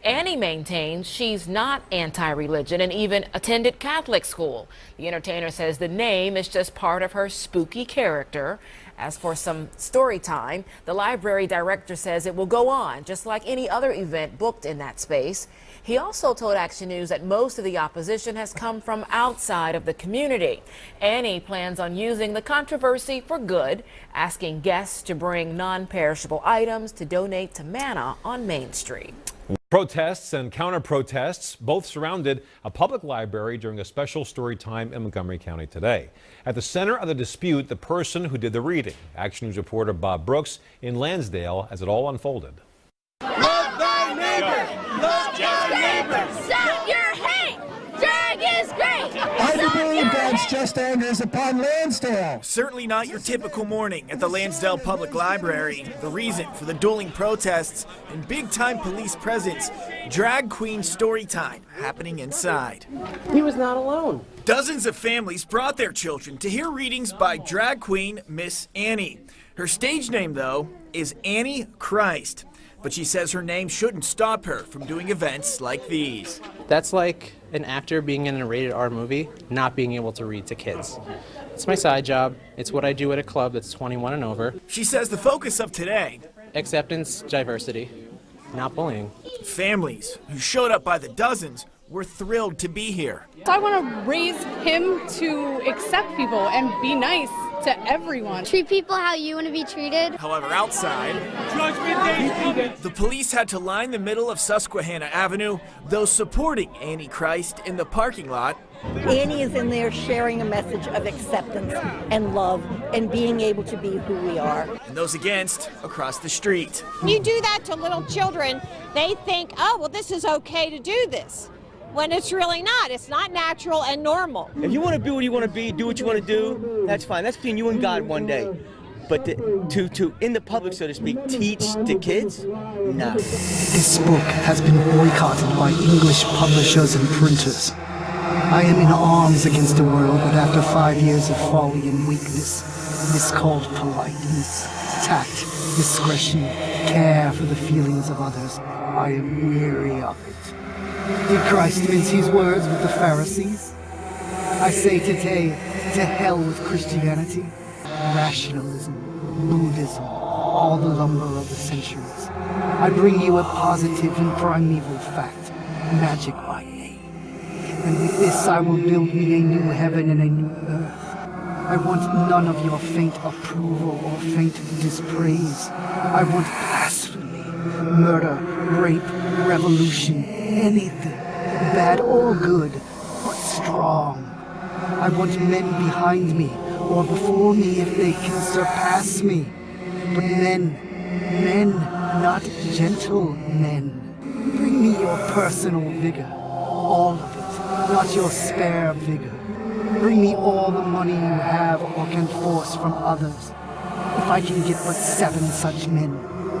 Annie maintains she's not anti-religion and even attended Catholic school. The entertainer says the name is just part of her spooky character. As for some story time, the library director says it will go on, just like any other event booked in that space. He also told Action News that most of the opposition has come from outside of the community. Annie plans on using the controversy for good, asking guests to bring non-perishable items to donate to Manna on Main Street. Protests and counter-protests both surrounded a public library during a special story time in Montgomery County today. At the center of the dispute, the person who did the reading. Action News reporter Bob Brooks in Lansdale as it all unfolded. Love thy neighbor! Love thy neighbor! Set your hate! Drag is great! I believe God's just anger is upon Lansdale. Certainly not your typical morning at the Lansdale Public Library. The reason for the dueling protests and big-time police presence, drag queen story time happening inside. He was not alone. Dozens of families brought their children to hear readings by drag queen Miss Annie. Her stage name, though, is Annie Christ. But she says her name shouldn't stop her from doing events like these. That's like an actor being in a rated R movie, not being able to read to kids. It's my side job. It's what I do at a club that's 21 and over. She says the focus of today: acceptance, diversity, not bullying. Families who showed up by the dozens were thrilled to be here. So I want to raise him to accept people and be nice to everyone. Treat people how you want to be treated. However, outside, the police had to line the middle of Susquehanna Avenue, those supporting Annie Christ in the parking lot. Annie is in there sharing a message of acceptance and love and being able to be who we are. And those against across the street. You do that to little children, they think, oh, well, this is okay to do this. When it's really not. It's not natural and normal. If you want to be what you want to be, do what you want to do, that's fine. That's between you and God one day. But to in the public, so to speak, teach the kids? No. This book has been boycotted by English publishers and printers. I am in arms against the world, but after 5 years of folly and weakness, miscalled politeness, tact, discretion, care for the feelings of others, I am weary of it. Did Christ mince his words with the Pharisees? I say today, to hell with Christianity, rationalism, Buddhism, all the lumber of the centuries. I bring you a positive and primeval fact, magic by name. And with this I will build me a new heaven and a new earth. I want none of your faint approval or faint dispraise. I want blasphemy, murder, rape, revolution, anything, bad or good, but strong. I want men behind me or before me if they can surpass me. But men, not gentle men. Bring me your personal vigor, all of it, not your spare vigor. Bring me all the money you have or can force from others. If I can get but 7 such men,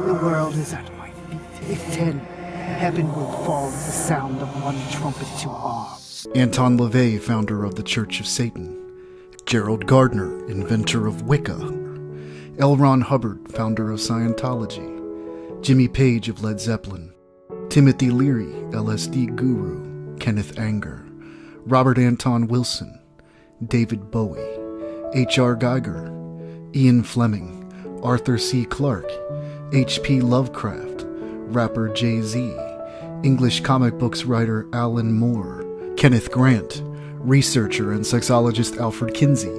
the world is at my feet. If 10, heaven will fall at the sound of one trumpet to arms. Anton LaVey, founder of the Church of Satan. Gerald Gardner, inventor of Wicca. L. Ron Hubbard, founder of Scientology. Jimmy Page of Led Zeppelin. Timothy Leary, LSD guru. Kenneth Anger. Robert Anton Wilson. David Bowie. H.R. Geiger. Ian Fleming. Arthur C. Clarke. H.P. Lovecraft. Rapper Jay-Z. English comic books writer Alan Moore. Kenneth Grant. Researcher and sexologist Alfred Kinsey.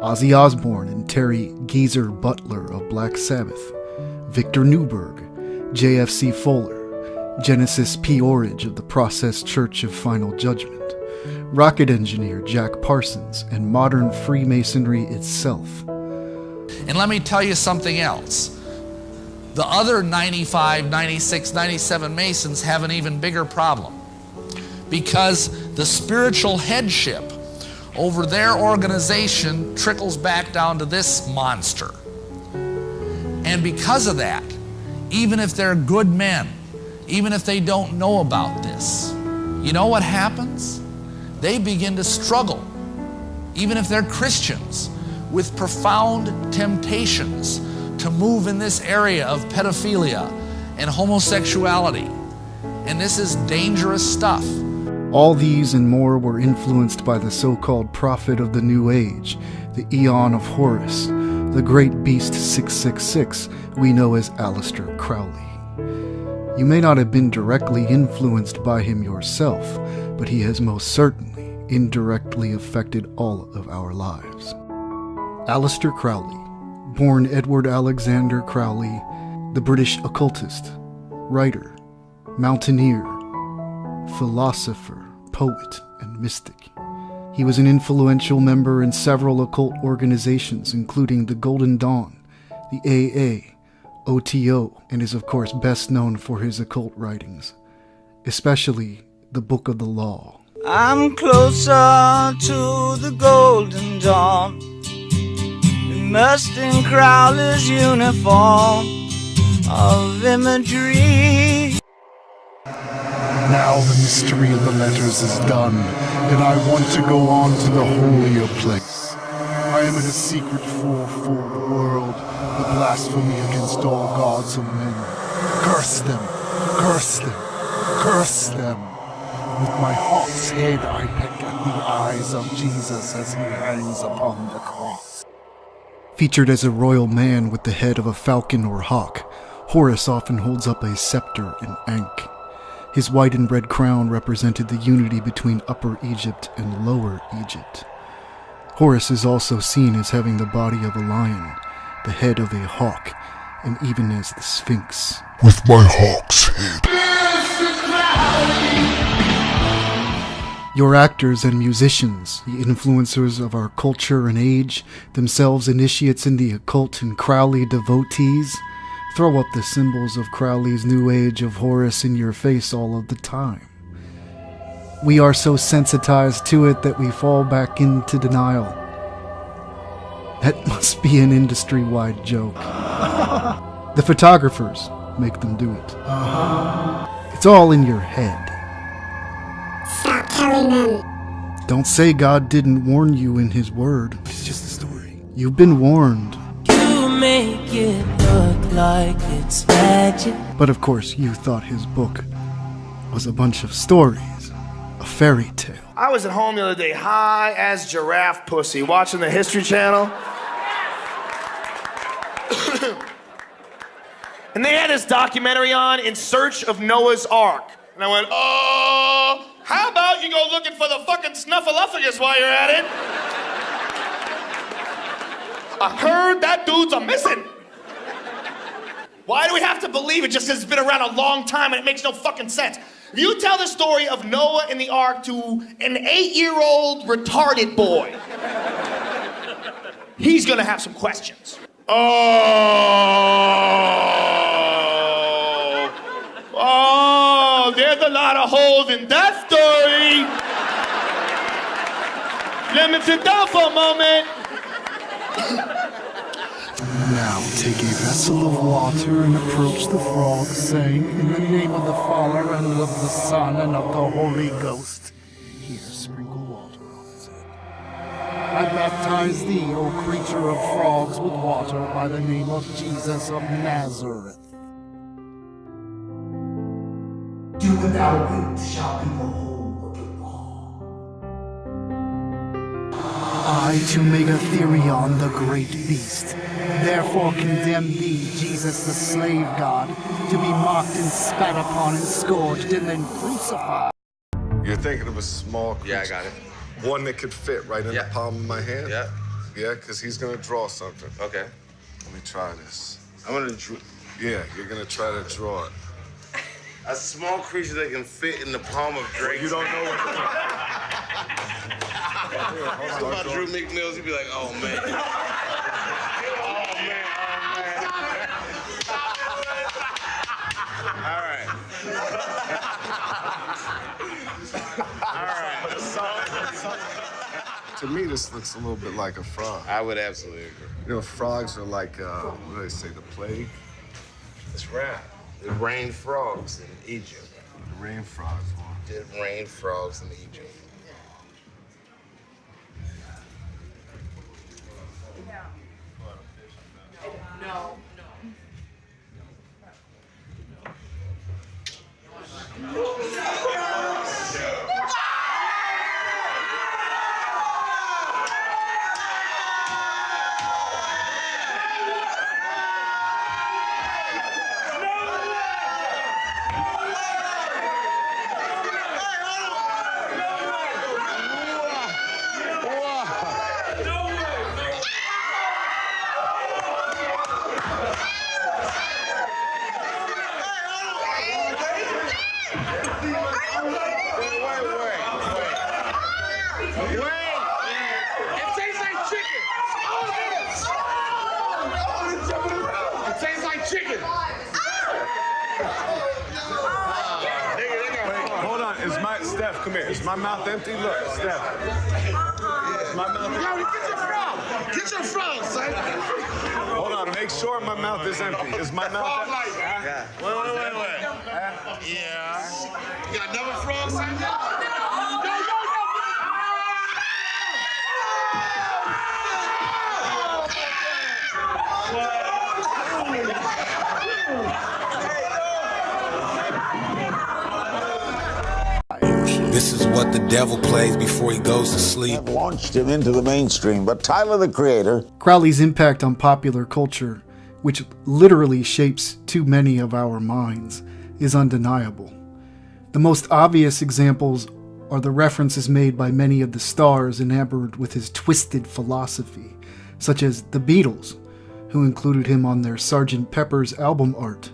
Ozzy Osbourne and Terry Geezer Butler of Black Sabbath. Victor Newberg. J.F.C. Fuller. Genesis P. Orridge of the Process Church of Final Judgment. Rocket engineer Jack Parsons, and modern Freemasonry itself. And let me tell you something else. The other 95, 96, 97 Masons have an even bigger problem, because the spiritual headship over their organization trickles back down to this monster. And because of that, even if they're good men, even if they don't know about this, you know what happens? They begin to struggle, even if they're Christians, with profound temptations to move in this area of pedophilia and homosexuality. And this is dangerous stuff. All these and more were influenced by the so-called prophet of the New Age, the Eon of Horus, the great beast 666 we know as Aleister Crowley. You may not have been directly influenced by him yourself, but he has most certainly indirectly affected all of our lives. Aleister Crowley, born Edward Alexander Crowley, the British occultist, writer, mountaineer, philosopher, poet, and mystic. He was an influential member in several occult organizations, including the Golden Dawn, the AA, OTO, and is of course best known for his occult writings, especially the Book of the Law. I'm closer to the Golden Dawn, immersed in Crowley's uniform of imagery. Now the mystery of the letters is done, and I want to go on to the holier place. I am in a secret fourfold world, the blasphemy against all gods and men. Curse them, curse them, curse them. With my hawk's head I peck at the eyes of Jesus as he hangs upon the cross. Featured as a royal man with the head of a falcon or hawk, Horus often holds up a scepter and ankh. His white and red crown represented the unity between Upper Egypt and Lower Egypt. Horus is also seen as having the body of a lion, the head of a hawk, and even as the Sphinx. With my hawk's head. Your actors and musicians, the influencers of our culture and age, themselves initiates in the occult and Crowley devotees, throw up the symbols of Crowley's New Age of Horus in your face all of the time. We are so sensitized to it that we fall back into denial. That must be an industry-wide joke. The photographers make them do it. It's all in your head. Stop telling them. Don't say God didn't warn you in his word. It's just a story. You've been warned. You make it look like it's magic. But of course, you thought his book was a bunch of stories, a fairy tale. I was at home the other day, high as giraffe pussy, watching the History Channel. And they had this documentary on, In Search of Noah's Ark. And I went, oh, how about you go looking for the fucking snuffleupagus while you're at it? I heard that dude's a missing. Why do we have to believe it just because it's been around a long time and it makes no fucking sense? If you tell the story of Noah and the ark to an 8-year-old retarded boy, he's gonna have some questions. Oh, there's a lot of holes in that story. Let me sit down for a moment. Now take a vessel of water and approach the frog, saying, "In the name of the Father, and of the Son, and of the Holy Ghost." Here, sprinkle water on his head. I baptize thee, O creature of frogs, with water by the name of Jesus of Nazareth. Do what thou wilt shall be the whole of the law. I, to Megatherion, the great beast, therefore condemn thee, Jesus the slave god, to be mocked and spat upon and scourged and then crucified. You're thinking of a small creature. Yeah, I got it. One that could fit right in the palm of my hand? Yeah. Yeah, because he's going to draw something. Okay. Let me try this. I'm going to draw. Yeah, you're going to try to draw it. A small creature that can fit in the palm of Drake. You don't know what So if I drew Meek Mills, you'd be like, oh, man. All right. To me, this looks a little bit like a frog. I would absolutely agree. You know, frogs are like, what do they say, the plague? It's right. It rained frogs in Egypt. The rain frogs, huh? It rained frogs in Egypt. No. Steph, come here. Is my mouth empty? Look, Steph. Is my mouth empty? Yo, get your frog! Get your frog, son! Hold on, make sure my mouth is empty. Is my mouth empty? Yeah. Wait. Yeah. You got another frog, son? This is what the devil plays before he goes to sleep. Launched him into the mainstream, but Tyler, the Creator... Crowley's impact on popular culture, which literally shapes too many of our minds, is undeniable. The most obvious examples are the references made by many of the stars enamored with his twisted philosophy, such as the Beatles, who included him on their Sgt. Pepper's album art,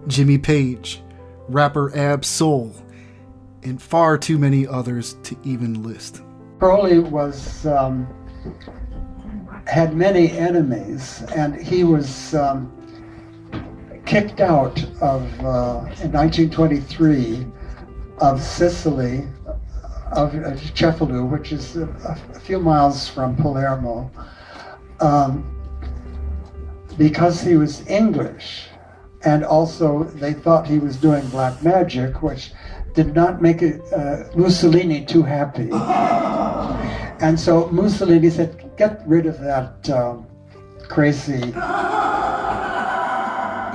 Jimmy Page, rapper Ab Soul, and far too many others to even list. Crowley was had many enemies, and he was kicked out of in 1923 of Sicily, of Cefalù, which is a few miles from Palermo, because he was English, and also they thought he was doing black magic, which did not make Mussolini too happy. And so Mussolini said, get rid of that crazy,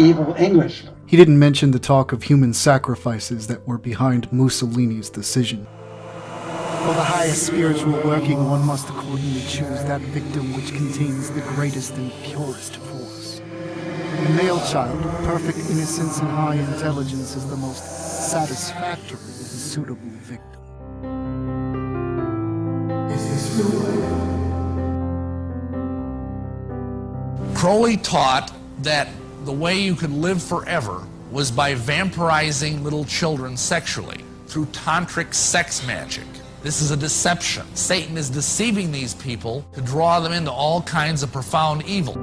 evil Englishman. He didn't mention the talk of human sacrifices that were behind Mussolini's decision. For the highest spiritual working, one must accordingly choose that victim which contains the greatest and purest force. A male child of perfect innocence and high intelligence is the most satisfactory and suitable victim. Is this real? Crowley taught that the way you could live forever was by vampirizing little children sexually through tantric sex magic. This is a deception. Satan is deceiving these people to draw them into all kinds of profound evil.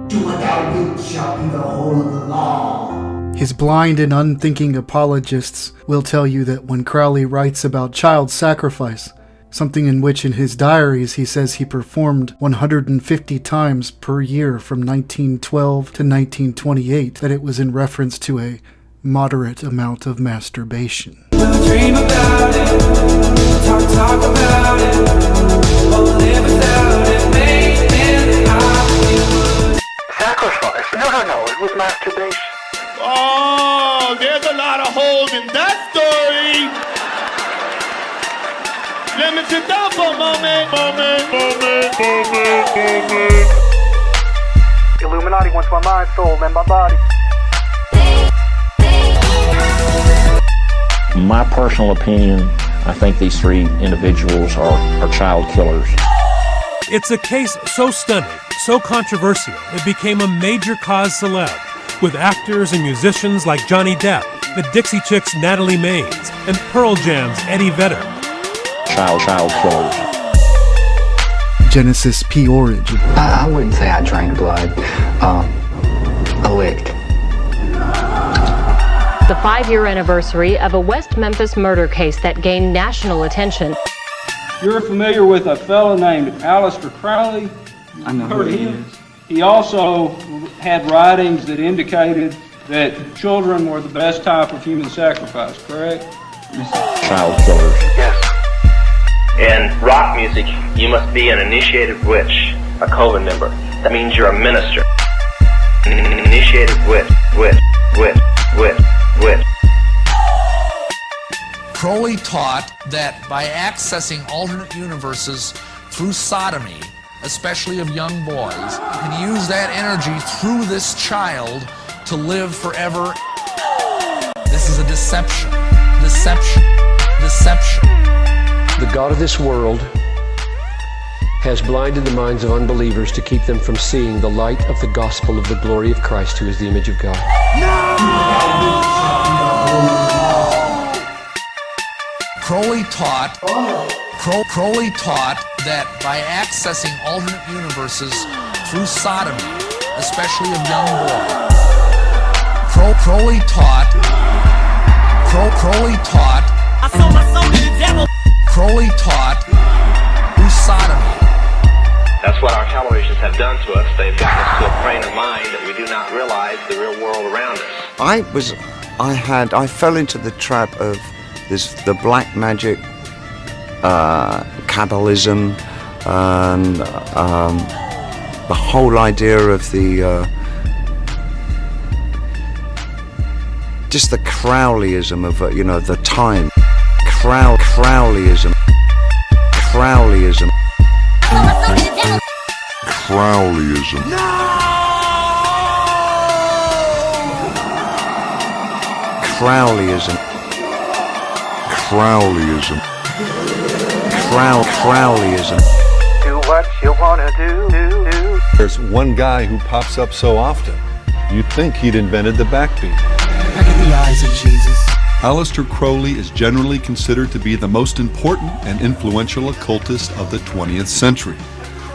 Do what thou wilt shall be the whole of the law. His blind and unthinking apologists will tell you that when Crowley writes about child sacrifice, something in which in his diaries he says he performed 150 times per year from 1912 to 1928, that it was in reference to a moderate amount of masturbation. We'll dream about it, talk about it, or live without it, make it Hollywood. Sacrifice? No, it was masturbation. Oh, there's a lot of holes in that story. Let me sit down for a moment. Illuminati wants my mind, soul, and my body. My personal opinion, I think these three individuals are child killers. It's a case so stunning, so controversial, it became a major cause celeb, with actors and musicians like Johnny Depp, the Dixie Chicks' Natalie Maines, and Pearl Jam's Eddie Vedder. Child killers. Genesis P. Origin. I wouldn't say I drank blood. I licked. The 5-year anniversary of a West Memphis murder case that gained national attention. You're familiar with a fellow named Aleister Crowley? I know who he is. He also had writings that indicated that children were the best type of human sacrifice, correct? Child killers. Yes. In rock music, you must be an initiated witch, a coven member. That means you're a minister. Initiated witch. Crowley taught that by accessing alternate universes through sodomy, especially of young boys, you can use that energy through this child to live forever. This is a deception. The God of this world has blinded the minds of unbelievers to keep them from seeing the light of the gospel of the glory of Christ, who is the image of God. Crowley taught that by accessing alternate universes through sodomy, especially of young boys, Crowley taught I sold my soul to the devil. Crowley taught through sodomy. That's what our televisions have done to us. They've gotten us to a frame of mind that we do not realize the real world around us. I fell into the trap of the black magic, Kabbalism, and the whole idea of just the Crowleyism of the time. Crowleyism. Crowleyism. Crowleyism. Do what you wanna do. There's one guy who pops up so often, you'd think he'd invented the backbeat. Back in the eyes of Jesus. Aleister Crowley is generally considered to be the most important and influential occultist of the 20th century.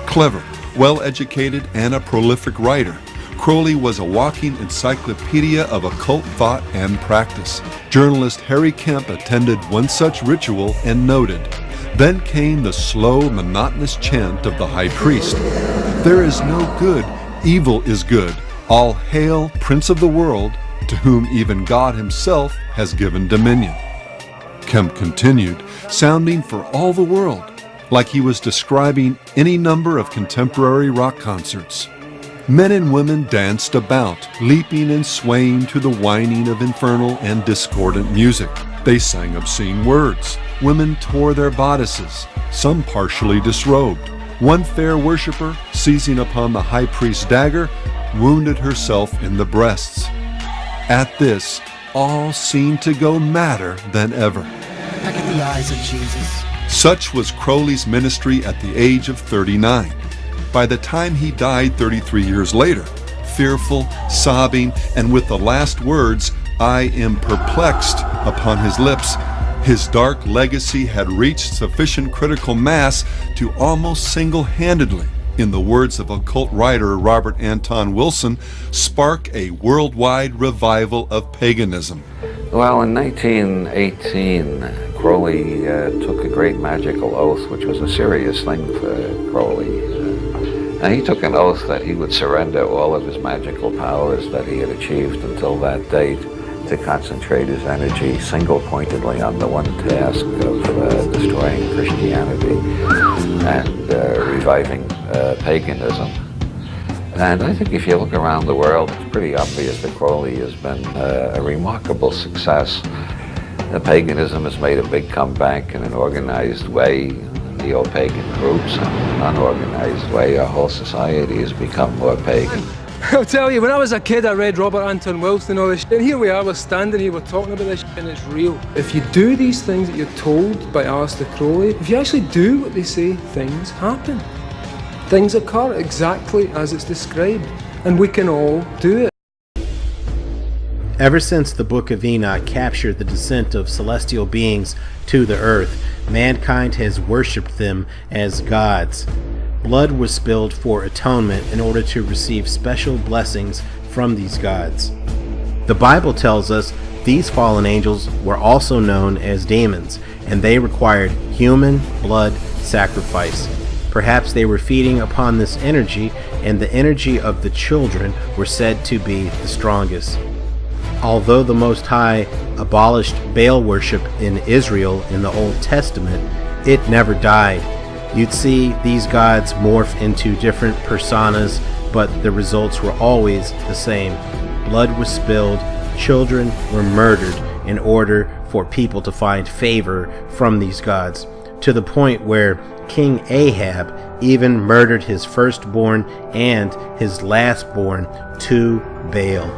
Clever, well-educated, and a prolific writer, Crowley was a walking encyclopedia of occult thought and practice. Journalist Harry Kemp attended one such ritual and noted, "Then came the slow, monotonous chant of the high priest. There is no good, evil is good. All hail, Prince of the world, to whom even God himself has given dominion." Kemp continued, sounding for all the world like he was describing any number of contemporary rock concerts. Men and women danced about, leaping and swaying to the whining of infernal and discordant music. They sang obscene words. Women tore their bodices, some partially disrobed. One fair worshiper, seizing upon the high priest's dagger, wounded herself in the breasts. At this, all seemed to go madder than ever. Back in the eyes of Jesus. Such was Crowley's ministry at the age of 39. By the time he died 33 years later, fearful, sobbing, and with the last words, "I am perplexed," upon his lips, his dark legacy had reached sufficient critical mass to almost single-handedly, in the words of occult writer Robert Anton Wilson, spark a worldwide revival of paganism. Well, in 1918, Crowley took a great magical oath, which was a serious thing for Crowley. And he took an oath that he would surrender all of his magical powers that he had achieved until that date to concentrate his energy single-pointedly on the one task of destroying Christianity and reviving paganism. And I think if you look around the world, it's pretty obvious that Crowley has been a remarkable success. Paganism has made a big comeback in an organized way. Neo-pagan groups, and in an unorganized way, our whole society has become more pagan. I'll tell you, when I was a kid, I read Robert Anton Wilson and all this shit, and here we are, we're standing here, we're talking about this shit, and it's real. If you do these things that you're told by Aleister Crowley, if you actually do what they say, things happen. Things occur exactly as it's described, and we can all do it. Ever since the Book of Enoch captured the descent of celestial beings to the earth, mankind has worshipped them as gods. Blood was spilled for atonement in order to receive special blessings from these gods. The Bible tells us these fallen angels were also known as demons, and they required human blood sacrifice. Perhaps they were feeding upon this energy, and the energy of the children were said to be the strongest. Although the Most High abolished Baal worship in Israel in the Old Testament, it never died. You'd see these gods morph into different personas, but the results were always the same. Blood was spilled, children were murdered in order for people to find favor from these gods, to the point where King Ahab even murdered his firstborn and his lastborn to Baal.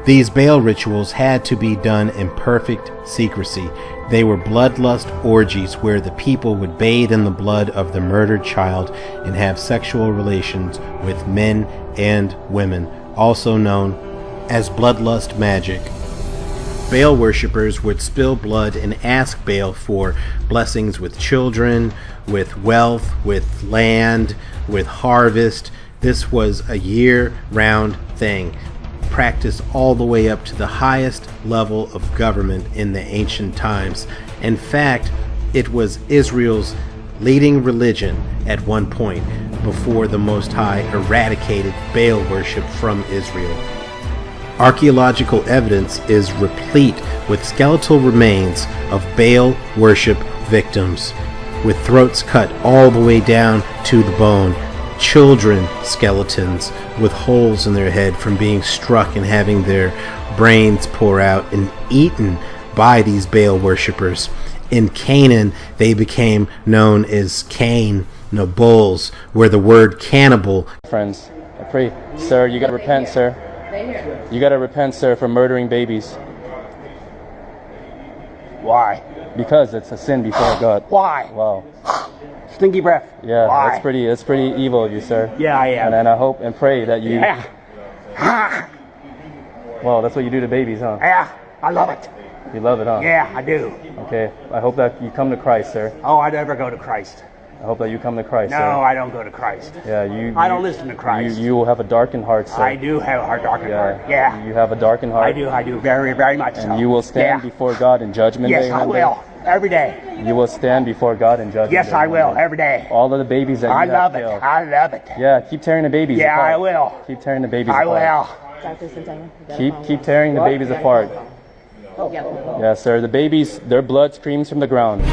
These Baal rituals had to be done in perfect secrecy. They were bloodlust orgies where the people would bathe in the blood of the murdered child and have sexual relations with men and women, also known as bloodlust magic. Baal worshippers would spill blood and ask Baal for blessings with children, with wealth, with land, with harvest. This was a year-round thing, practiced all the way up to the highest level of government in the ancient times. In fact, it was Israel's leading religion at one point before the Most High eradicated Baal worship from Israel. Archaeological evidence is replete with skeletal remains of Baal worship victims, with throats cut all the way down to the bone. Children skeletons with holes in their head from being struck and having their brains pour out and eaten by these Baal worshippers. In Canaan, they became known as cainables, where the word cannibal. Friends, I pray, sir, you gotta repent, sir. You gotta repent, sir, for murdering babies. Why? Because it's a sin before God. Why? Wow. Stinky breath. Yeah, Why? that's pretty evil of you, sir. Yeah, I am. And I hope and pray that you... Yeah. Well, that's what you do to babies, huh? Yeah, I love it. You love it, huh? Yeah, I do. Okay, I hope that you come to Christ, sir. Oh, I never go to Christ. I hope that you come to Christ, no, sir. No, I don't go to Christ. Yeah, I don't listen to Christ. You will have a darkened heart, sir. I do have a darkened heart. Yeah. You have a darkened heart. I do, very, very much so. And you will stand before God in judgment day. Yes, I will. Every day. You will stand before God in judgment day. Yes, I will. Every day. All of the babies that you have killed. I love it. Yeah, keep tearing the babies apart. Yeah, I will. Keep tearing the babies apart. I will. Keep tearing the babies apart. Yeah, sir. The babies, their blood screams from the ground.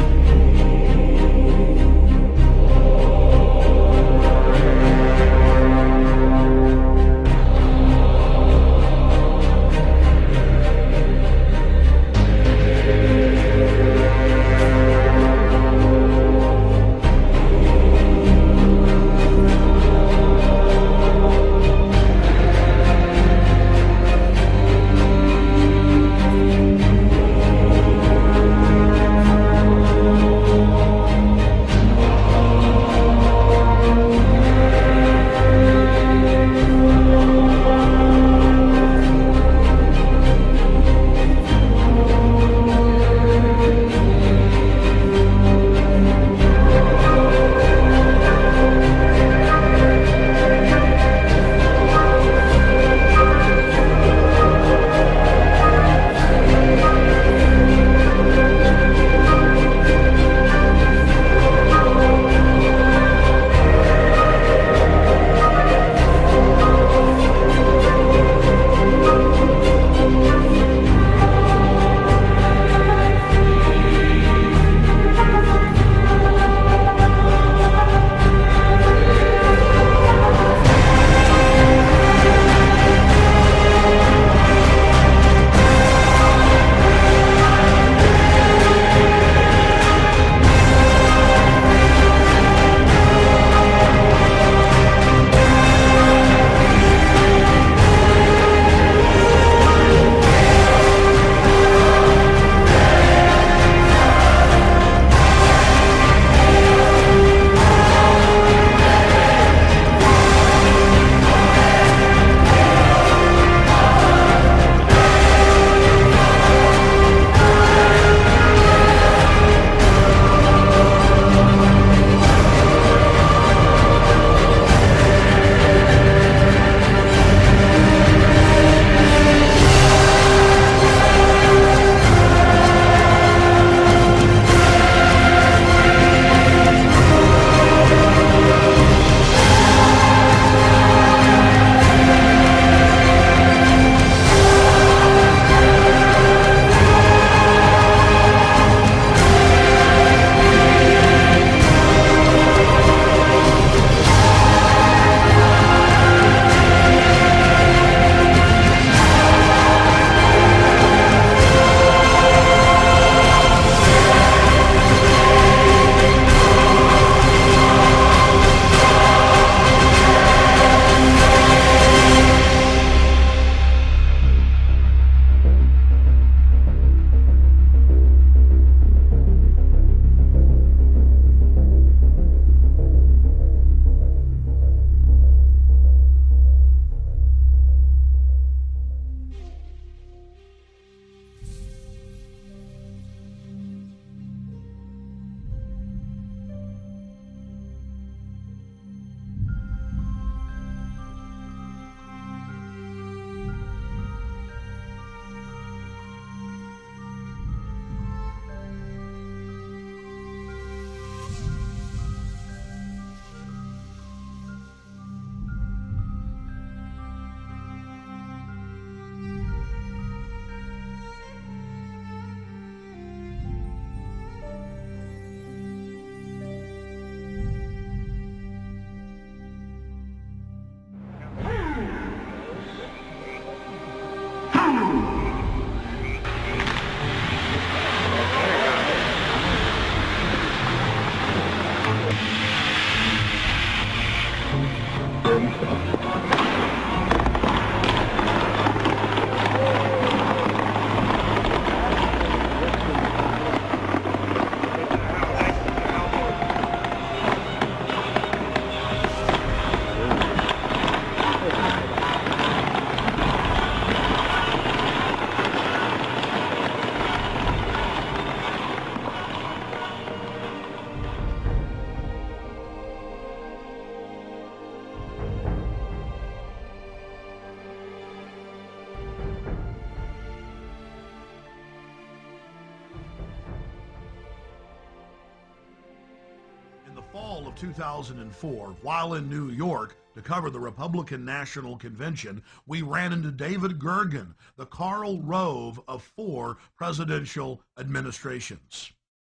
Fall of 2004, while in New York to cover the Republican National Convention, we ran into David Gergen, the Karl Rove of 4 presidential administrations.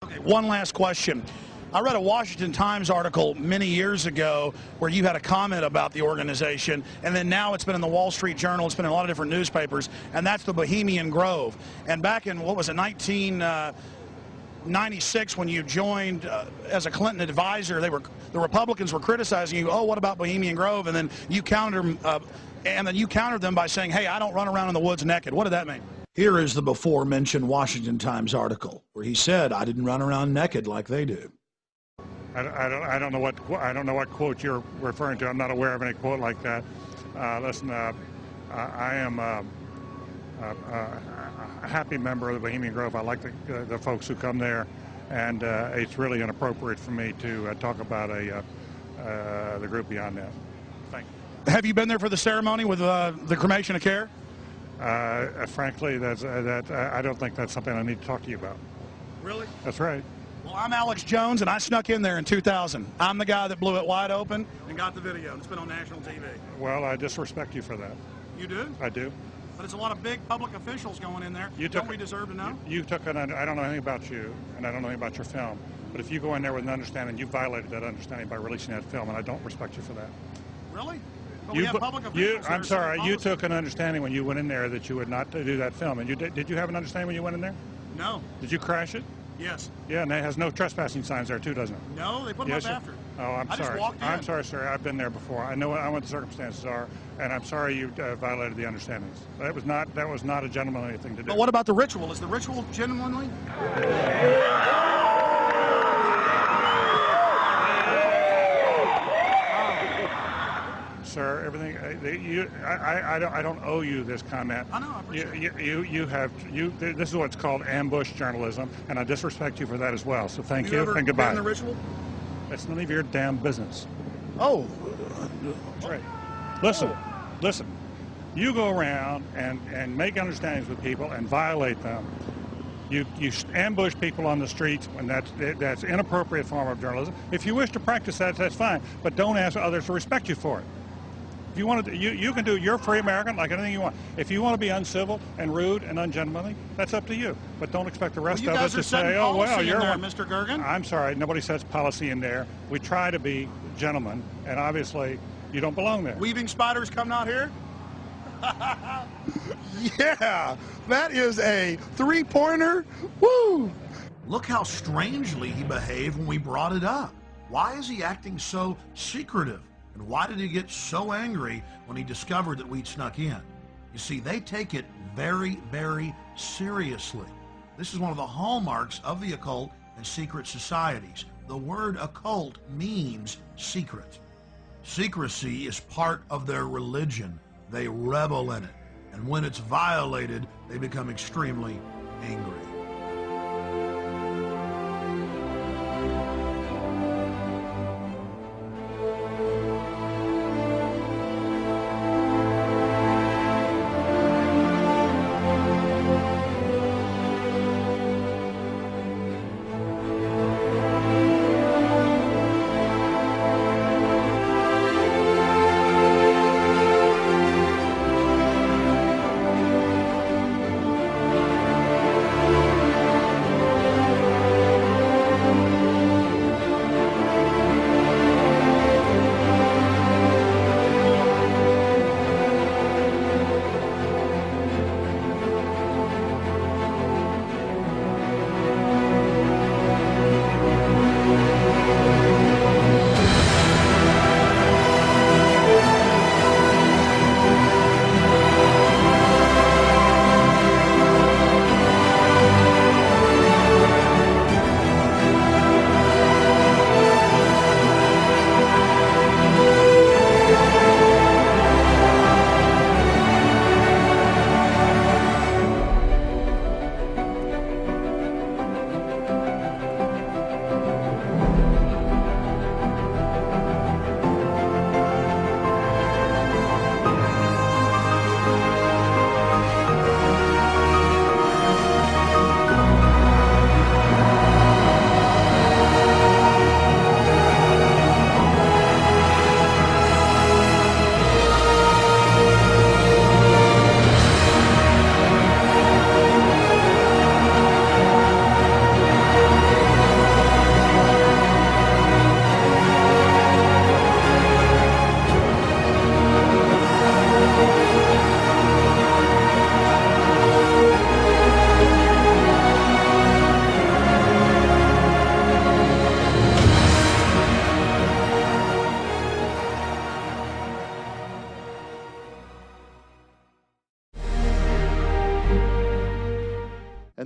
Okay, one last question. I read a Washington Times article many years ago where you had a comment about the organization, and then now it's been in the Wall Street Journal, it's been in a lot of different newspapers, and that's the Bohemian Grove. And back in, what was it, 1996, when you joined as a Clinton advisor, the Republicans were criticizing you. Oh, what about Bohemian Grove? And then you countered them by saying, "Hey, I don't run around in the woods naked." What did that mean? Here is the before-mentioned Washington Times article where he said, "I didn't run around naked like they do." I don't know what quote you're referring to. I'm not aware of any quote like that. Listen, I am a happy member of the Bohemian Grove. I like the folks who come there, and it's really inappropriate for me to talk about the group beyond that. Thank you. Have you been there for the ceremony with the cremation of care? Frankly, I don't think that's something I need to talk to you about. Really? That's right. Well, I'm Alex Jones, and I snuck in there in 2000. I'm the guy that blew it wide open and got the video. It's been on national TV. Well, I disrespect you for that. You do? I do. But it's a lot of big public officials going in there. Don't we deserve to know? I don't know anything about you, and I don't know anything about your film. But if you go in there with an understanding, you violated that understanding by releasing that film, and I don't respect you for that. Really? But we have public officials. I'm sorry. You took an understanding when you went in there that you would not do that film, and did you have an understanding when you went in there? No. Did you crash it? Yes. Yeah, and it has no trespassing signs there too, doesn't it? No, they put them up after. Oh, I'm sorry. I just walked in. I'm sorry, sir. I've been there before. I know what the circumstances are, and I'm sorry you violated the understandings. That was not a gentlemanly thing to do. But what about the ritual? Is the ritual genuinely? Sir, everything I don't owe you this comment. I know. I appreciate it. This is what's called ambush journalism, and I disrespect you for that as well. So thank you and goodbye. Been the ritual? It's none of your damn business. Oh, that's right. Listen. You go around and make understandings with people and violate them. You ambush people on the streets, and that's inappropriate form of journalism. If you wish to practice that, that's fine, but don't ask others to respect you for it. If you want to, you can do. You're free American, like anything you want. If you want to be uncivil and rude and ungentlemanly, that's up to you. But don't expect the rest of us to say, "Oh, well, you're one." Mr. Gergen. I'm sorry, nobody sets policy in there. We try to be gentlemen, and obviously, you don't belong there. Weaving spiders come out here. Yeah, that is a three-pointer. Woo! Look how strangely he behaved when we brought it up. Why is he acting so secretive? And why did he get so angry when he discovered that we'd snuck in? You see, they take it very, very seriously. This is one of the hallmarks of the occult and secret societies. The word occult means secret. Secrecy is part of their religion. They revel in it. And when it's violated, they become extremely angry.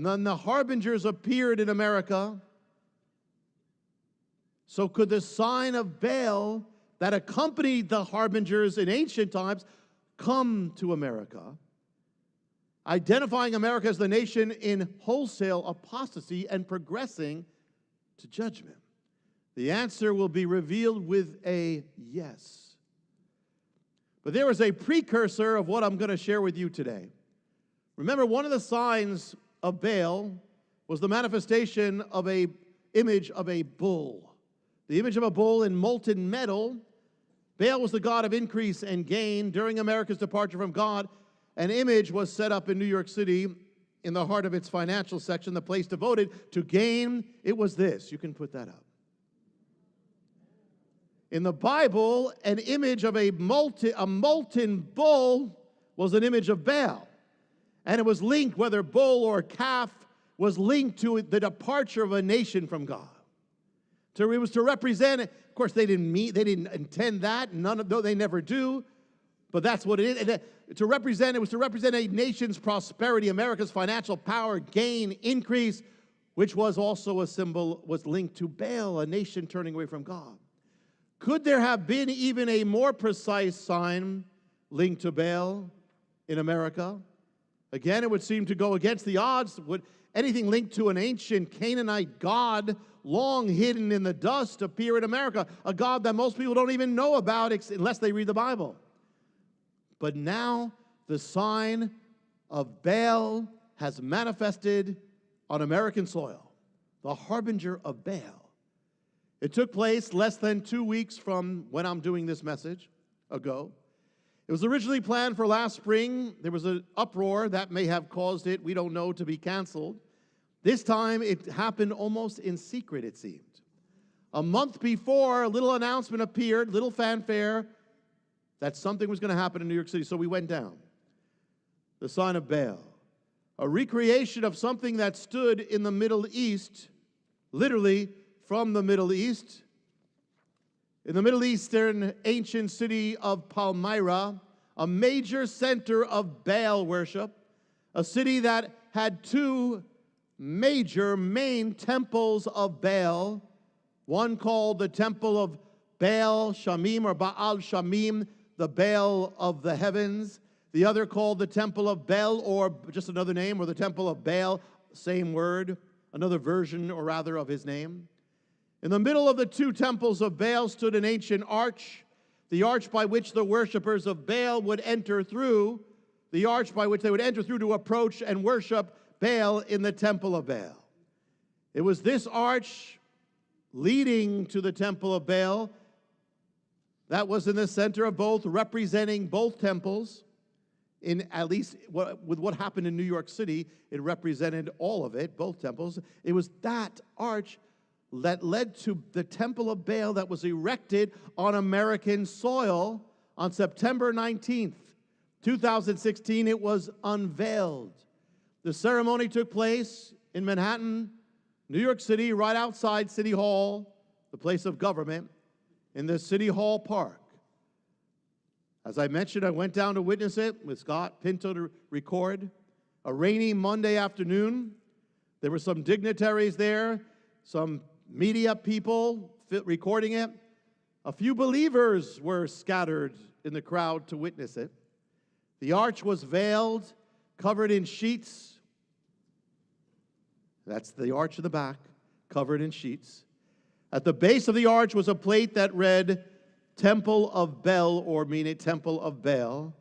And then the harbingers appeared in America. So could the sign of Baal that accompanied the harbingers in ancient times come to America, identifying America as the nation in wholesale apostasy and progressing to judgment? The answer will be revealed with a yes. But there is a precursor of what I'm going to share with you today. Remember, one of the signs of Baal was the manifestation of an image of a bull. The image of a bull in molten metal. Baal was the god of increase and gain. During America's departure from God, an image was set up in New York City in the heart of its financial section, the place devoted to gain. It was this. You can put that up. In the Bible, an image of a molten bull was an image of Baal. And it was linked, whether bull or calf, was linked to the departure of a nation from God. So it was to represent, of course, they didn't intend that, they never do, but that's what it is. It was to represent a nation's prosperity, America's financial power, gain, increase, which was also a symbol, was linked to Baal, a nation turning away from God. Could there have been even a more precise sign linked to Baal in America? Again, it would seem to go against the odds. Would anything linked to an ancient Canaanite god, long hidden in the dust, appear in America? A god that most people don't even know about unless they read the Bible. But now the sign of Baal has manifested on American soil, the harbinger of Baal. It took place less than 2 weeks from when I'm doing this message ago. It was originally planned for last spring. There was an uproar that may have caused it, we don't know, to be canceled. This time it happened almost in secret, it seemed. A month before, a little announcement appeared, little fanfare, that something was going to happen in New York City. So we went down. The sign of Baal, a recreation of something that stood in the Middle East, literally from the Middle East, in the Middle Eastern ancient city of Palmyra, a major center of Baal worship, a city that had two major main temples of Baal, one called the Temple of Baal Shamim or Baal Shamim, the Baal of the heavens, the other called the Temple of Bel, or just another name, or the Temple of Baal, same word, another version, or rather, of his name. In the middle of the two temples of Baal stood an ancient arch, the arch by which the worshipers of Baal would enter through, the arch by which they would enter through to approach and worship Baal in the temple of Baal. It was this arch leading to the temple of Baal that was in the center of both, representing both temples. In at least with what happened in New York City, it represented all of it, both temples. It was that arch that led to the Temple of Baal that was erected on American soil on September 19th, 2016. It was unveiled. The ceremony took place in Manhattan, New York City, right outside City Hall, the place of government, in the City Hall Park. As I mentioned, I went down to witness it with Scott Pinto to record. A rainy Monday afternoon. There were some dignitaries there, some media people recording it. A few believers were scattered in the crowd to witness it. The arch was veiled, covered in sheets. That's the arch in the back, covered in sheets. At the base of the arch was a plate that read, Temple of Bel, or meaning Temple of Baal.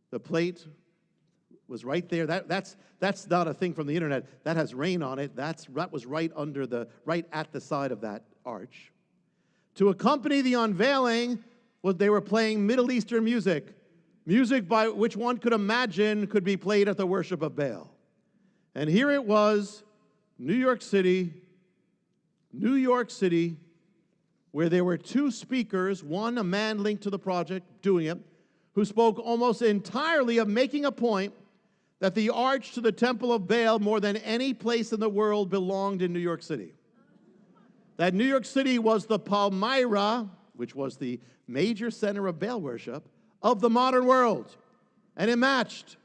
The plate was right there. That's not a thing from the internet. That has rain on it. That was right at the side of that arch. To accompany the unveiling, they were playing Middle Eastern music by which one could imagine could be played at the worship of Baal. And here it was, New York City, where there were two speakers, one a man linked to the project doing it, who spoke almost entirely of making a point that the arch to the Temple of Baal, more than any place in the world, belonged in New York City. That New York City was the Palmyra, which was the major center of Baal worship, of the modern world. And it matched,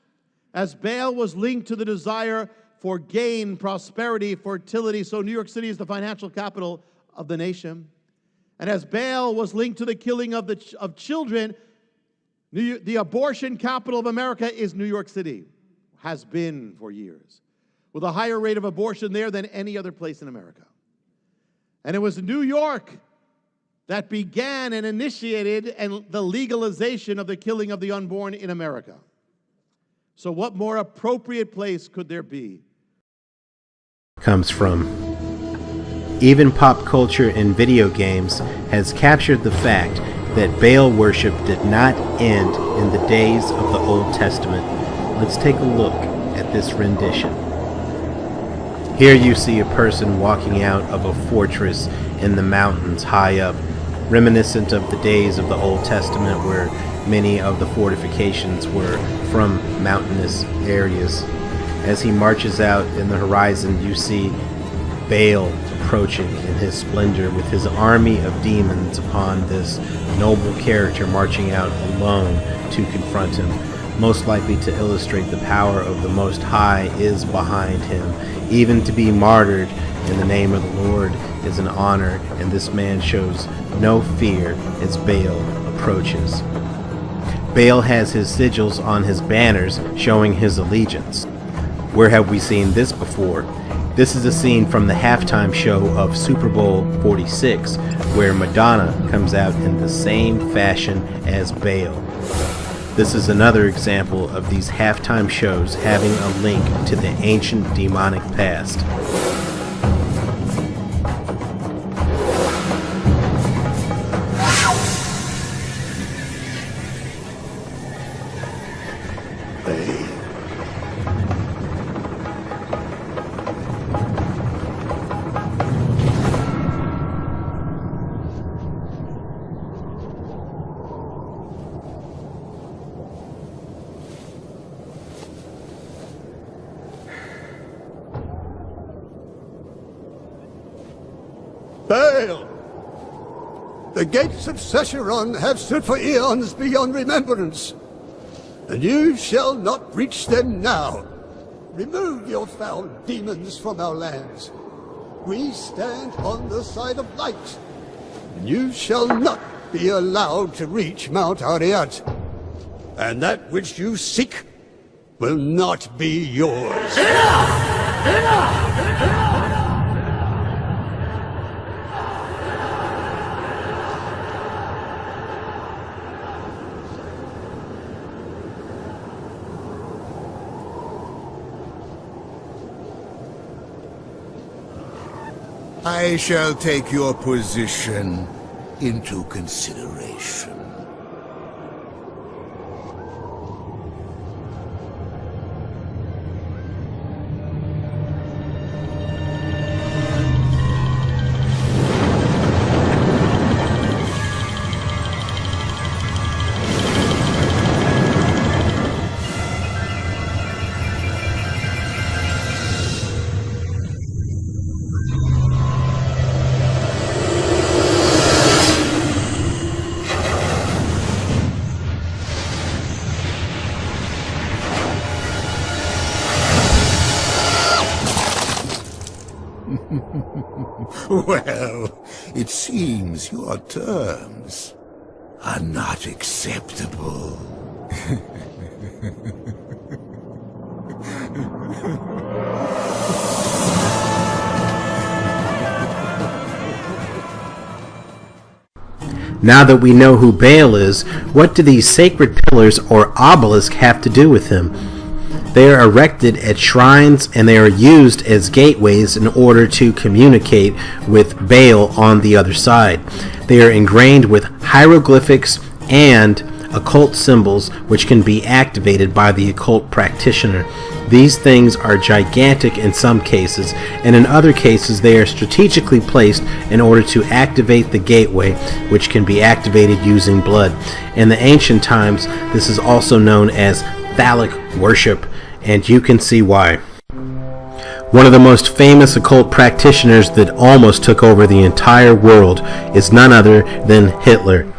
as Baal was linked to the desire for gain, prosperity, fertility. So New York City is the financial capital of the nation. And as Baal was linked to the killing of children, the abortion capital of America is New York City, has been for years, with a higher rate of abortion there than any other place in America. And it was New York that began and initiated the legalization of the killing of the unborn in America. So what more appropriate place could there be? Comes from. Even pop culture and video games has captured the fact that Baal worship did not end in the days of the Old Testament. Let's take a look at this rendition. Here you see a person walking out of a fortress in the mountains high up, reminiscent of the days of the Old Testament where many of the fortifications were from mountainous areas. As he marches out in the horizon, you see Baal approaching in his splendor with his army of demons upon this noble character marching out alone to confront him. Most likely to illustrate the power of the Most High is behind him. Even to be martyred in the name of the Lord is an honor, and this man shows no fear as Baal approaches. Baal has his sigils on his banners showing his allegiance. Where have we seen this before? This is a scene from the halftime show of Super Bowl 46, where Madonna comes out in the same fashion as Baal. This is another example of these halftime shows having a link to the ancient demonic past. Baal! The gates of Secheron have stood for eons beyond remembrance, and you shall not reach them now. Remove your foul demons from our lands. We stand on the side of light, and you shall not be allowed to reach Mount Ariat. And that which you seek will not be yours. Enough! Enough! I shall take your position into consideration. Well, it seems your terms are not acceptable. Now that we know who Baal is, what do these sacred pillars or obelisks have to do with him? They are erected at shrines and they are used as gateways in order to communicate with Baal on the other side. They are ingrained with hieroglyphics and occult symbols which can be activated by the occult practitioner. These things are gigantic in some cases, and in other cases they are strategically placed in order to activate the gateway, which can be activated using blood. In the ancient times, this is also known as phallic worship, and you can see why. One of the most famous occult practitioners that almost took over the entire world is none other than Hitler.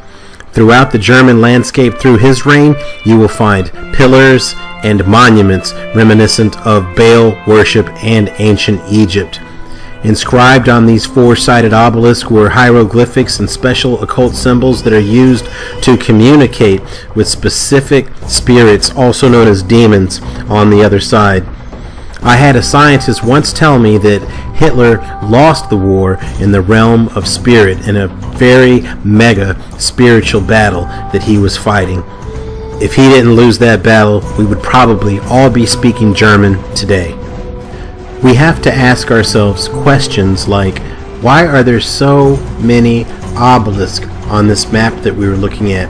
Throughout the German landscape through his reign, you will find pillars and monuments reminiscent of Baal worship and ancient Egypt. Inscribed on these four-sided obelisks were hieroglyphics and special occult symbols that are used to communicate with specific spirits, also known as demons, on the other side. I had a scientist once tell me that Hitler lost the war in the realm of spirit in a very mega spiritual battle that he was fighting. If he didn't lose that battle, we would probably all be speaking German today. We have to ask ourselves questions like, why are there so many obelisks on this map that we were looking at?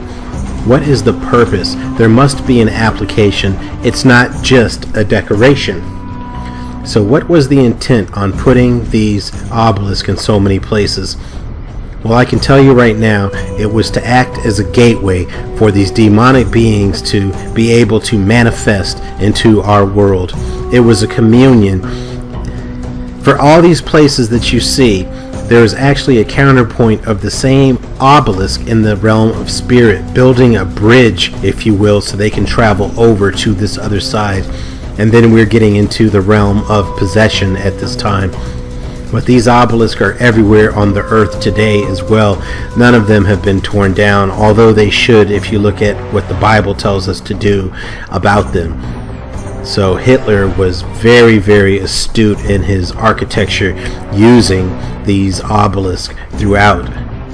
What is the purpose? There must be an application. It's not just a decoration. So what was the intent on putting these obelisks in so many places? Well, I can tell you right now, it was to act as a gateway for these demonic beings to be able to manifest into our world. It was a communion. For all these places that you see, there is actually a counterpoint of the same obelisk in the realm of spirit, building a bridge, if you will, so they can travel over to this other side. And then we're getting into the realm of possession at this time. But these obelisks are everywhere on the earth today as well. None of them have been torn down, although they should if you look at what the Bible tells us to do about them. So Hitler was very, very astute in his architecture, using these obelisks throughout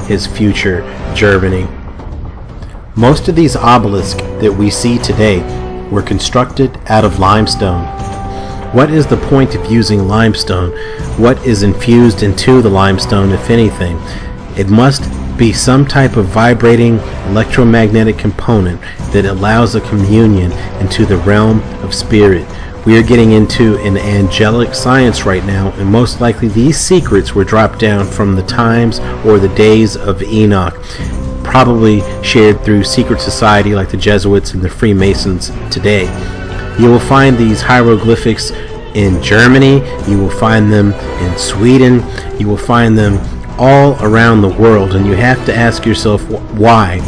his future Germany. Most of these obelisks that we see today were constructed out of limestone. What is the point of using limestone? What is infused into the limestone, if anything? It must be some type of vibrating electromagnetic component that allows a communion into the realm of spirit. We are getting into an angelic science right now, and most likely these secrets were dropped down from the times or the days of Enoch, probably shared through secret society like the Jesuits and the Freemasons today. You will find these hieroglyphics in Germany, you will find them in Sweden, you will find them all around the world, and you have to ask yourself why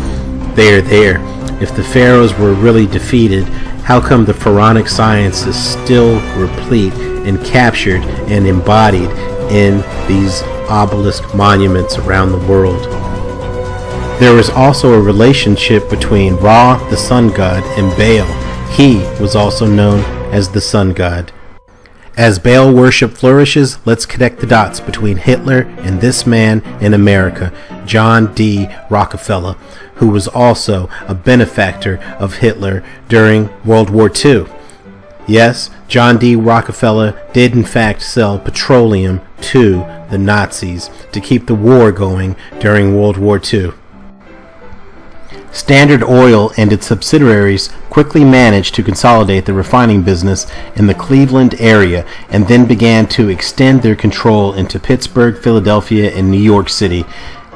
they're there. If the pharaohs were really defeated, how come the pharaonic science is still replete and captured and embodied in these obelisk monuments around the world? There is also a relationship between Ra, the sun god, and Baal. He was also known as the sun god. As Baal worship flourishes, let's connect the dots between Hitler and this man in America, John D. Rockefeller, who was also a benefactor of Hitler during World War II. Yes, John D. Rockefeller did in fact sell petroleum to the Nazis to keep the war going during World War II. Standard Oil and its subsidiaries quickly managed to consolidate the refining business in the Cleveland area and then began to extend their control into Pittsburgh, Philadelphia, and New York City.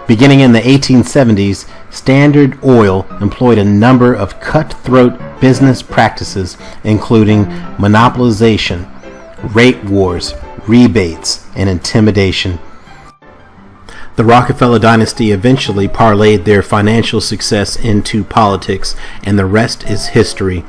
Beginning in the 1870s, Standard Oil employed a number of cutthroat business practices, including monopolization, rate wars, rebates, and intimidation. The Rockefeller dynasty eventually parlayed their financial success into politics, and the rest is history.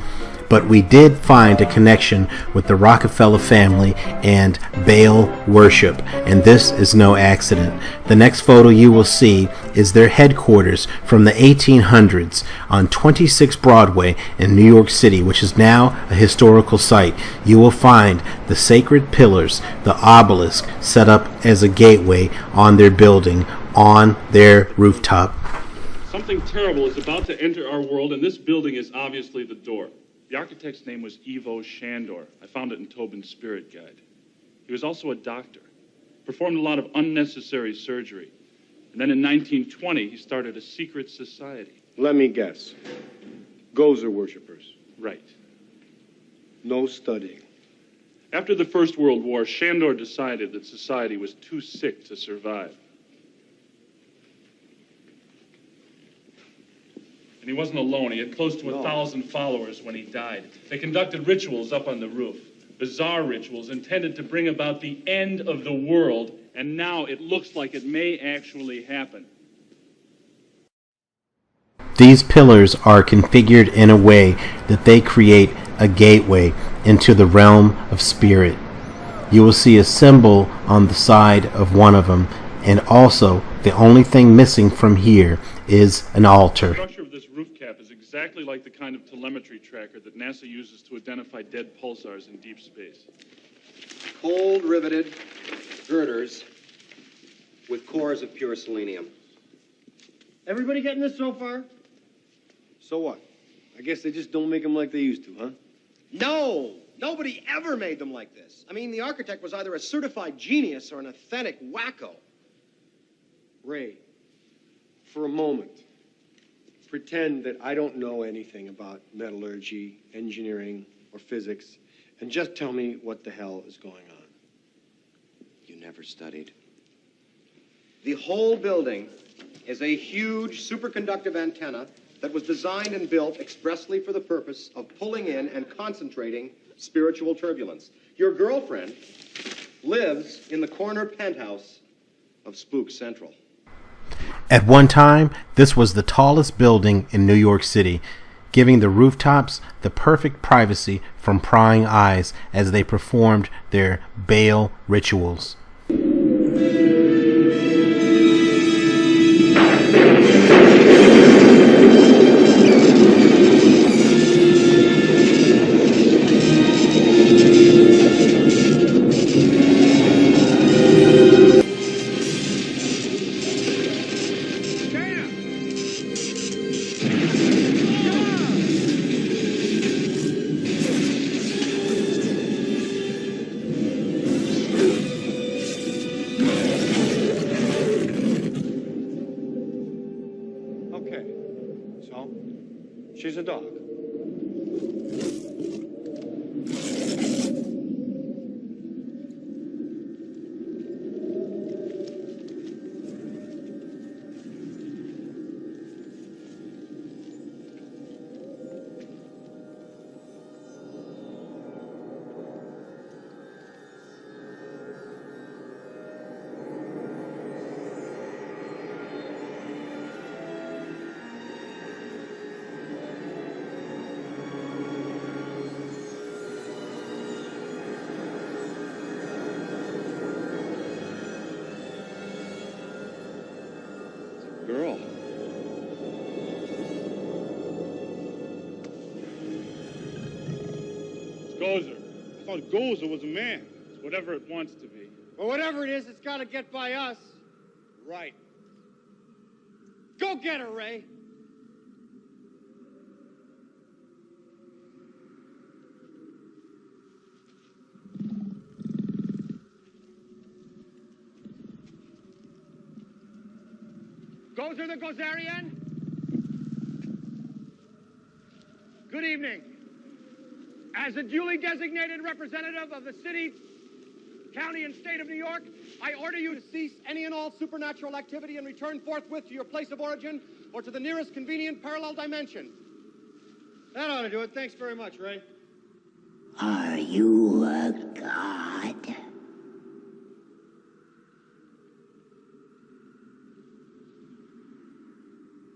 But we did find a connection with the Rockefeller family and Baal worship, and this is no accident. The next photo you will see is their headquarters from the 1800s on 26 Broadway in New York City, which is now a historical site. You will find the sacred pillars, the obelisk, set up as a gateway on their building, on their rooftop. Something terrible is about to enter our world, and this building is obviously the door. The architect's name was Ivo Shandor. I found it in Tobin's Spirit Guide. He was also a doctor, performed a lot of unnecessary surgery. And then in 1920, he started a secret society. Let me guess. Gozer worshippers. Right. No studying. After the First World War, Shandor decided that society was too sick to survive. And he wasn't alone. He had close to 1,000 followers when he died. They conducted rituals up on the roof. Bizarre rituals intended to bring about the end of the world. And now it looks like it may actually happen. These pillars are configured in a way that they create a gateway into the realm of spirit. You will see a symbol on the side of one of them, and also the only thing missing from here is an altar. The structure of this roof cap is exactly like the kind of telemetry tracker that NASA uses to identify dead pulsars in deep space. Cold riveted girders with cores of pure selenium. Everybody getting this so far? So what? I guess they just don't make them like they used to, huh? No! Nobody ever made them like this. I mean, the architect was either a certified genius or an authentic wacko. Ray, for a moment, pretend that I don't know anything about metallurgy, engineering, or physics, and just tell me what the hell is going on. You never studied. The whole building is a huge superconductive antenna that was designed and built expressly for the purpose of pulling in and concentrating spiritual turbulence. Your girlfriend lives in the corner penthouse of Spook Central. At one time, this was the tallest building in New York City, giving the rooftops the perfect privacy from prying eyes as they performed their Baal rituals. She's a dog. Girl. It's Gozer. I thought Gozer was a man. It's whatever it wants to be. Well, whatever it is, it's got to get by us. Right. Go get her, Ray. Gozer the Gozerian? Good evening. As a duly designated representative of the city, county, and state of New York, I order you to cease any and all supernatural activity and return forthwith to your place of origin or to the nearest convenient parallel dimension. That ought to do it. Thanks very much, Ray. Are you a god?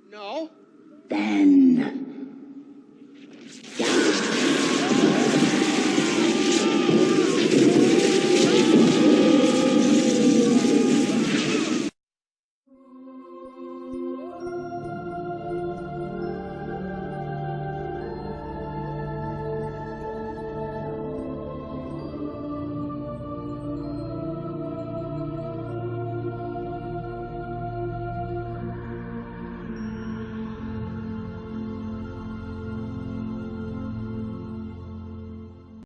No. Then